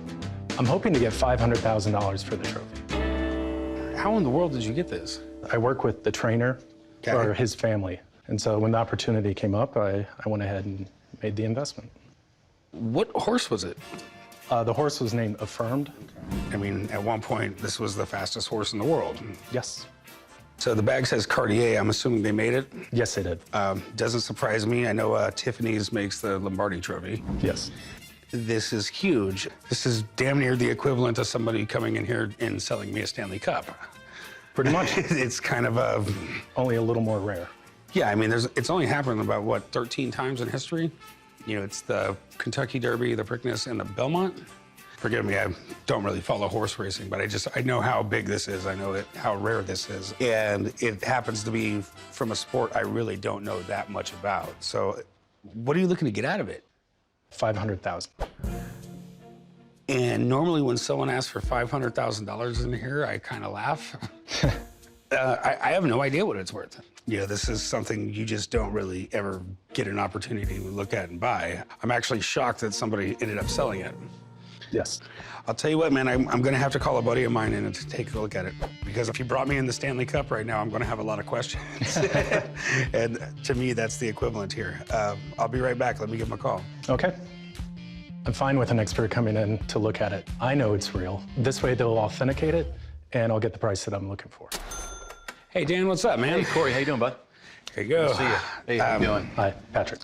I'm hoping to get $500,000 for the trophy. How in the world did you get this? I work with the trainer for his family. And so when the opportunity came up, I went ahead and made the investment. What horse was it? The horse was named Affirmed. I mean, at one point, this was the fastest horse in the world. Yes. So the bag says Cartier. I'm assuming they made it? Yes, they did. Doesn't surprise me. I know Tiffany's makes the Lombardi trophy. Yes. This is huge. This is damn near the equivalent of somebody coming in here and selling me a Stanley Cup. Pretty much. It's kind of only a little more rare. Yeah, I mean, it's only happened about, what, 13 times in history? You know, it's the Kentucky Derby, the Preakness, and the Belmont. Forgive me, I don't really follow horse racing, but I know how big this is. I know how rare this is. And it happens to be from a sport I really don't know that much about. So what are you looking to get out of it? $500,000. And normally when someone asks for $500,000 in here, I kind of laugh. I have no idea what it's worth. You know, this is something you just don't really ever get an opportunity to look at and buy. I'm actually shocked that somebody ended up selling it. Yes. I'll tell you what, man, I'm gonna have to call a buddy of mine in to take a look at it. Because if you brought me in the Stanley Cup right now, I'm gonna have a lot of questions. And to me, that's the equivalent here. I'll be right back. Let me give him a call. Okay. I'm fine with an expert coming in to look at it. I know it's real. This way they'll authenticate it, and I'll get the price that I'm looking for. Hey, Dan, what's up, man? Hey, Corey, how you doing, bud? Here you go. Good to see you. Hey, how you doing? Hi, Patrick.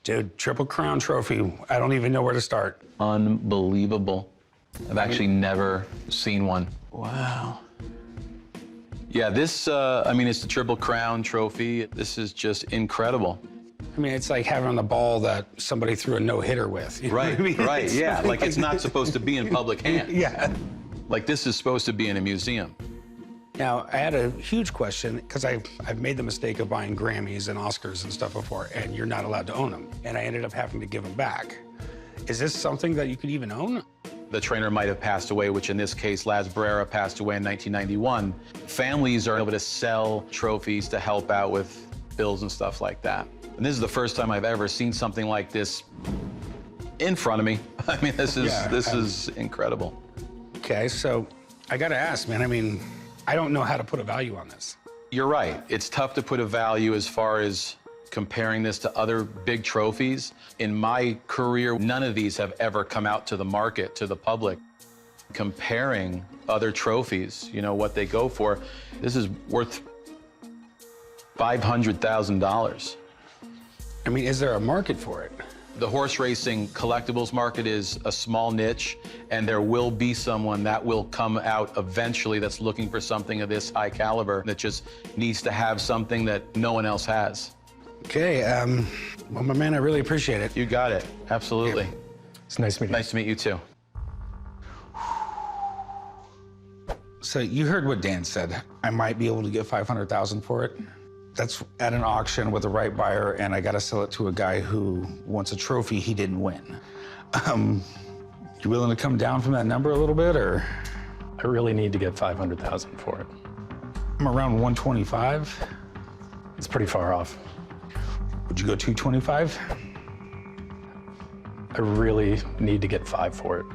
Dude, Triple Crown trophy. I don't even know where to start. Unbelievable. I've actually never seen one. Wow. Yeah, this, I mean, it's the Triple Crown trophy. This is just incredible. I mean, it's like having the ball that somebody threw a no-hitter with. You know Right, what I mean? right, yeah. Like, it's not supposed to be in public hands. Yeah. Like, this is supposed to be in a museum. Now, I had a huge question, because I've made the mistake of buying Grammys and Oscars and stuff before, and you're not allowed to own them. And I ended up having to give them back. Is this something that you could even own? The trainer might have passed away, which in this case, Laz Brera passed away in 1991. Families are able to sell trophies to help out with bills and stuff like that. And this is the first time I've ever seen something like this in front of me. I mean, this is incredible. Okay, so I gotta ask, man, I mean, I don't know how to put a value on this. You're right. It's tough to put a value as far as comparing this to other big trophies. In my career, none of these have ever come out to the market, to the public. Comparing other trophies, you know, what they go for, this is worth $500,000. I mean, is there a market for it? The horse racing collectibles market is a small niche, and there will be someone that will come out eventually that's looking for something of this high caliber that just needs to have something that no one else has. Okay, well, my man, I really appreciate it. You got it, absolutely. Yeah. It's nice to meet you. Nice to meet you too. So you heard what Dan said. I might be able to get $500,000 for it. That's at an auction with the right buyer, and I gotta sell it to a guy who wants a trophy he didn't win. You willing to come down from that number a little bit, or? I really need to get $500,000 for it. I'm around 125. It's pretty far off. Would you go 225? I really need to get 5 for it.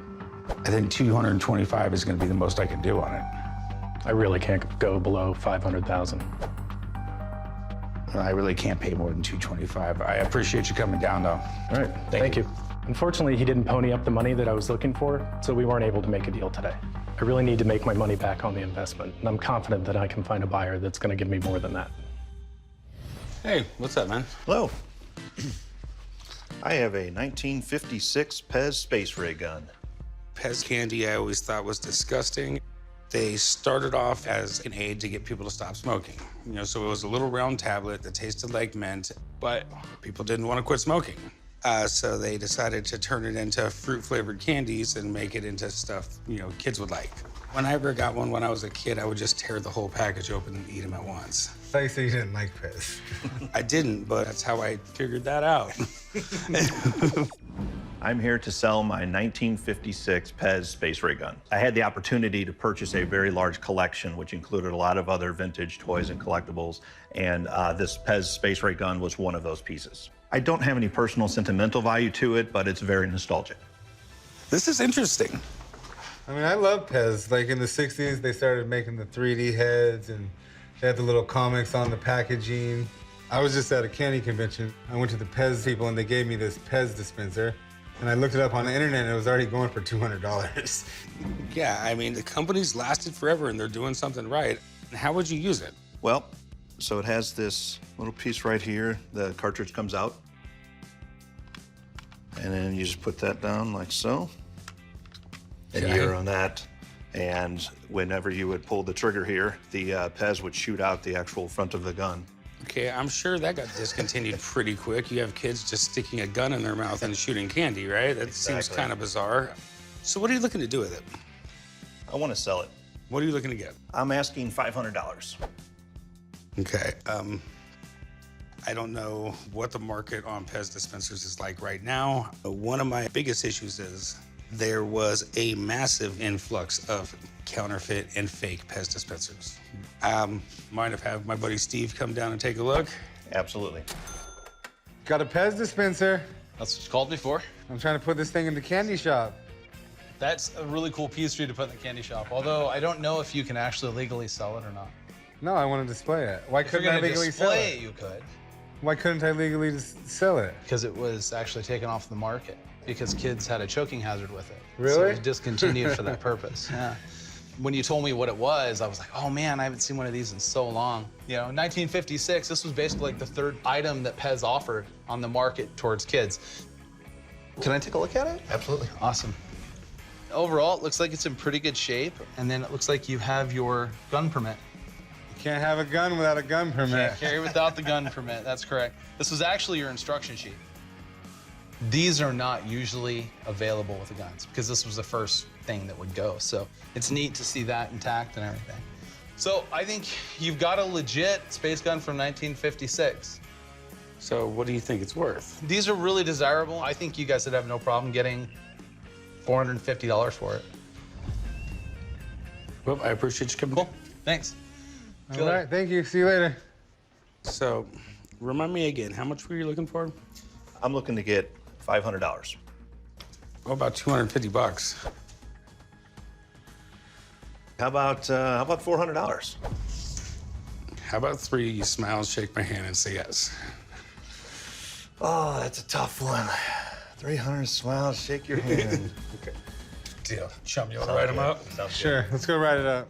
I think 225 is gonna be the most I can do on it. I really can't go below 500,000. I really can't pay more than 225. I appreciate you coming down, though. All right, thank you. Unfortunately, he didn't pony up the money that I was looking for, so we weren't able to make a deal today. I really need to make my money back on the investment, and I'm confident that I can find a buyer that's gonna give me more than that. Hey, what's up, man? Hello. I have a 1956 Pez space ray gun. Pez candy I always thought was disgusting. They started off as an aid to get people to stop smoking. You know, so it was a little round tablet that tasted like mint, but people didn't want to quit smoking. So they decided to turn it into fruit-flavored candies and make it into stuff, you know, kids would like. Whenever I got one when I was a kid, I would just tear the whole package open and eat them at once. I thought you said you didn't like Pez. I didn't, but that's how I figured that out. I'm here to sell my 1956 Pez space ray gun. I had the opportunity to purchase a very large collection, which included a lot of other vintage toys and collectibles, and this Pez space ray gun was one of those pieces. I don't have any personal sentimental value to it, but it's very nostalgic. This is interesting. I mean, I love Pez. Like in the 60s, they started making the 3D heads, and they had the little comics on the packaging. I was just at a candy convention. I went to the Pez people, and they gave me this Pez dispenser. And I looked it up on the internet, and it was already going for $200. Yeah, I mean, the company's lasted forever, and they're doing something right. How would you use it? Well, so it has this little piece right here. The cartridge comes out. And then you just put that down like so. And you're on that. And whenever you would pull the trigger here, the Pez would shoot out the actual front of the gun. Okay, I'm sure that got discontinued pretty quick. You have kids just sticking a gun in their mouth and shooting candy, right? That seems kind of bizarre. So what are you looking to do with it? I want to sell it. What are you looking to get? I'm asking $500. Okay, I don't know what the market on Pez dispensers is like right now. One of my biggest issues is there was a massive influx of counterfeit and fake Pez dispensers. Mind if I have my buddy Steve come down and take a look? Absolutely. Got a Pez dispenser. That's what you called me for. I'm trying to put this thing in the candy shop. That's a really cool piece for you to put in the candy shop, although I don't know if you can actually legally sell it or not. No, I want to display it. Why couldn't I legally sell it? You could. Why couldn't I legally sell it? Because it was actually taken off the market because kids had a choking hazard with it. Really? So it was discontinued for that purpose. Yeah. When you told me what it was, I was like, oh man, I haven't seen one of these in so long. You know, 1956, this was basically like the third item that Pez offered on the market towards kids. Can I take a look at it? Absolutely. Awesome. Overall, it looks like it's in pretty good shape, and then it looks like you have your gun permit. You can't have a gun without a gun permit. Can't carry without the gun permit, that's correct. This was actually your instruction sheet. These are not usually available with the guns because this was the first thing that would go. So it's neat to see that intact and everything. So I think you've got a legit space gun from 1956. So what do you think it's worth? These are really desirable. I think you guys would have no problem getting $450 for it. Well, I appreciate you coming. Cool, thanks. All right, thank you. See you later. So, remind me again, how much were you looking for? I'm looking to get $500. Oh, about 250 bucks. How about $400? How about 3 you smile, shake my hand, and say yes? Oh, that's a tough one. 300 smiles, shake your hand. Okay. Deal. Chum, you want to write them up? Sure, let's go write it up.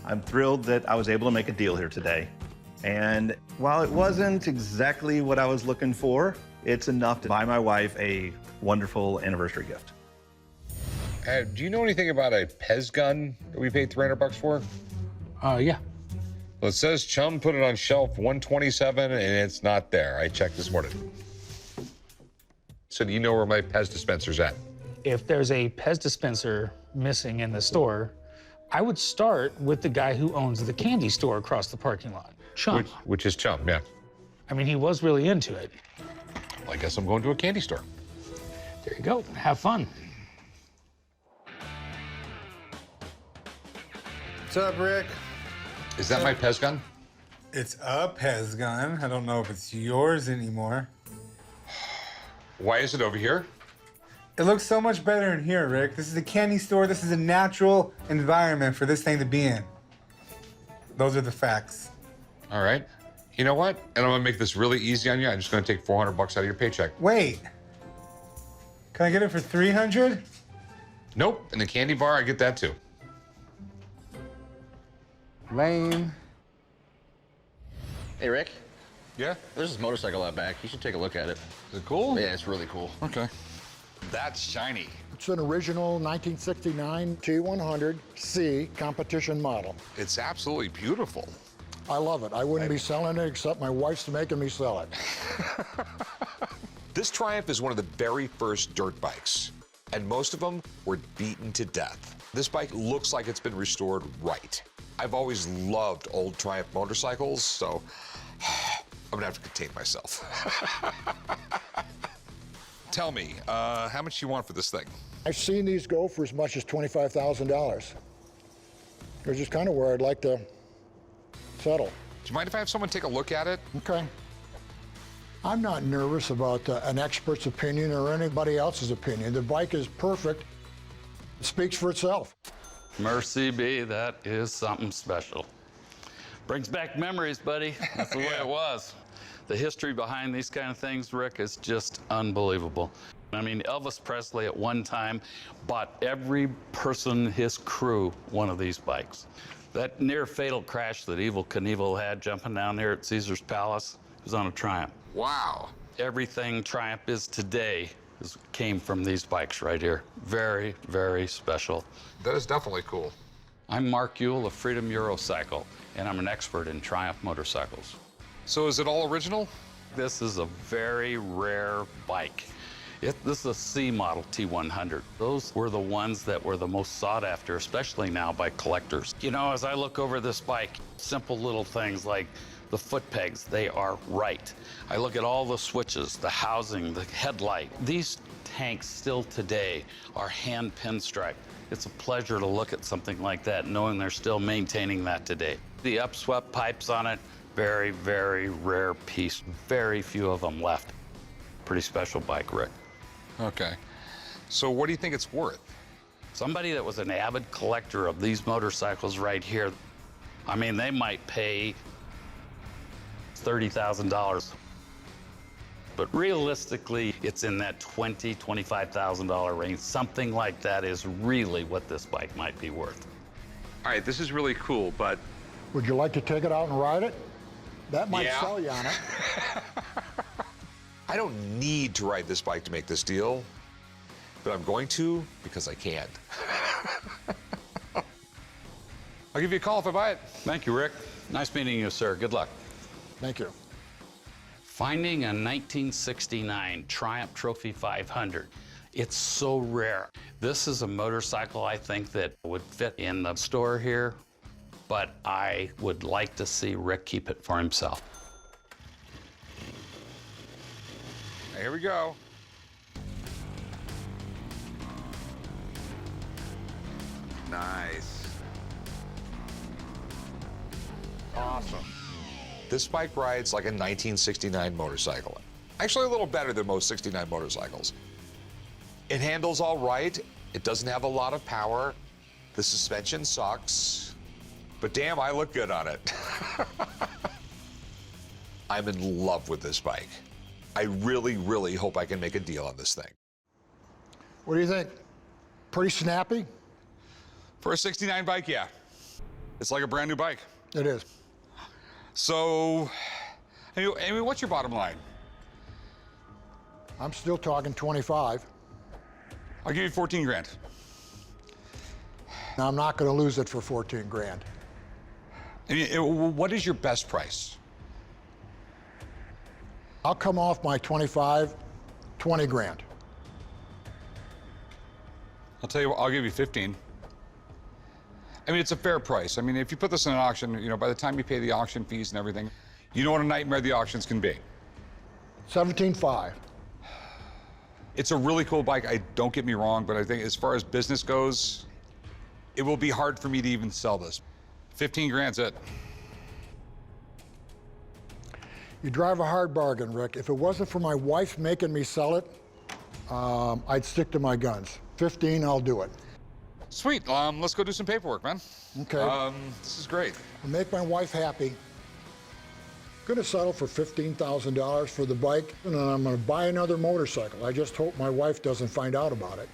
I'm thrilled that I was able to make a deal here today. And while it wasn't exactly what I was looking for, it's enough to buy my wife a wonderful anniversary gift. Do you know anything about a Pez gun that we paid 300 bucks for? Yeah. Well, it says Chum put it on shelf 127, and it's not there. I checked this morning. So do you know where my Pez dispenser's at? If there's a Pez dispenser missing in the store, I would start with the guy who owns the candy store across the parking lot. Chum. Which is Chum, yeah. I mean, he was really into it. Well, I guess I'm going to a candy store. There you go. Have fun. What's up, Rick? Is that my Pez gun? It's a Pez gun. I don't know if it's yours anymore. Why is it over here? It looks so much better in here, Rick. This is a candy store. This is a natural environment for this thing to be in. Those are the facts. All right. You know what? And I'm gonna make this really easy on you. I'm just gonna take $400 out of your paycheck. Wait. Can I get it for 300? Nope. In the candy bar, I get that too. Lame. Hey, Rick. Yeah? There's this motorcycle out back. You should take a look at it. Is it cool? Yeah, it's really cool. Okay. That's shiny. It's an original 1969 T100C competition model. It's absolutely beautiful. I love it. I wouldn't be selling it except my wife's making me sell it. This Triumph is one of the very first dirt bikes, and most of them were beaten to death. This bike looks like it's been restored right. I've always loved old Triumph motorcycles, so I'm gonna have to contain myself. Tell me, how much do you want for this thing? I've seen these go for as much as $25,000. Which is kind of where I'd like to settle. Do you mind if I have someone take a look at it? Okay. I'm not nervous about an expert's opinion or anybody else's opinion. The bike is perfect. It speaks for itself. Mercy be, that is something special. Brings back memories, buddy. That's the way it was. The history behind these kind of things, Rick, is just unbelievable. I mean, Elvis Presley at one time bought every person in his crew one of these bikes. That near fatal crash that Evel Knievel had jumping down there at Caesar's Palace was on a Triumph. Wow. Everything Triumph is today came from these bikes right here. Very, very special. That is definitely cool. I'm Mark Ewell of Freedom Eurocycle, and I'm an expert in Triumph motorcycles. So is it all original? This is a very rare bike. This is a C model T100. Those were the ones that were the most sought after, especially now by collectors. You know, as I look over this bike, simple little things like the foot pegs, they are right. I look at all the switches, the housing, the headlight. These tanks still today are hand pinstriped. It's a pleasure to look at something like that, knowing they're still maintaining that today. The upswept pipes on it, very, very rare piece. Very few of them left. Pretty special bike, Rick. Okay. So what do you think it's worth? Somebody that was an avid collector of these motorcycles right here, I mean, they might pay $30,000. But realistically, it's in that $20,000, $25,000 range. Something like that is really what this bike might be worth. All right, this is really cool, but... Would you like to take it out and ride it? That might Yeah. sell you on it. I don't need to ride this bike to make this deal, but I'm going to because I can. I'll give you a call if I buy it. Thank you, Rick. Nice meeting you, sir. Good luck. Thank you. Finding a 1969 Triumph Trophy 500. It's so rare. This is a motorcycle I think that would fit in the store here, but I would like to see Rick keep it for himself. Here we go. Nice. Awesome. This bike rides like a 1969 motorcycle. Actually, a little better than most 69 motorcycles. It handles all right. It doesn't have a lot of power. The suspension sucks. But damn, I look good on it. I'm in love with this bike. I really, really hope I can make a deal on this thing. What do you think? Pretty snappy? For a 69 bike, yeah. It's like a brand new bike. It is. So, Amy, what's your bottom line? I'm still talking 25. I'll give you 14 grand. Now, I'm not going to lose it for 14 grand. What is your best price? I'll come off my 25, 20 grand. I'll tell you what, I'll give you 15. I mean, it's a fair price. I mean, if you put this in an auction, you know, by the time you pay the auction fees and everything, you know what a nightmare the auctions can be. $17,500. It's a really cool bike. Don't get me wrong, but I think as far as business goes, it will be hard for me to even sell this. 15 grand's it. You drive a hard bargain, Rick. If it wasn't for my wife making me sell it, I'd stick to my guns. 15, I'll do it. Sweet. Let's go do some paperwork, man. Okay. This is great. To make my wife happy, I'm gonna settle for $15,000 for the bike, and then I'm gonna buy another motorcycle. I just hope my wife doesn't find out about it.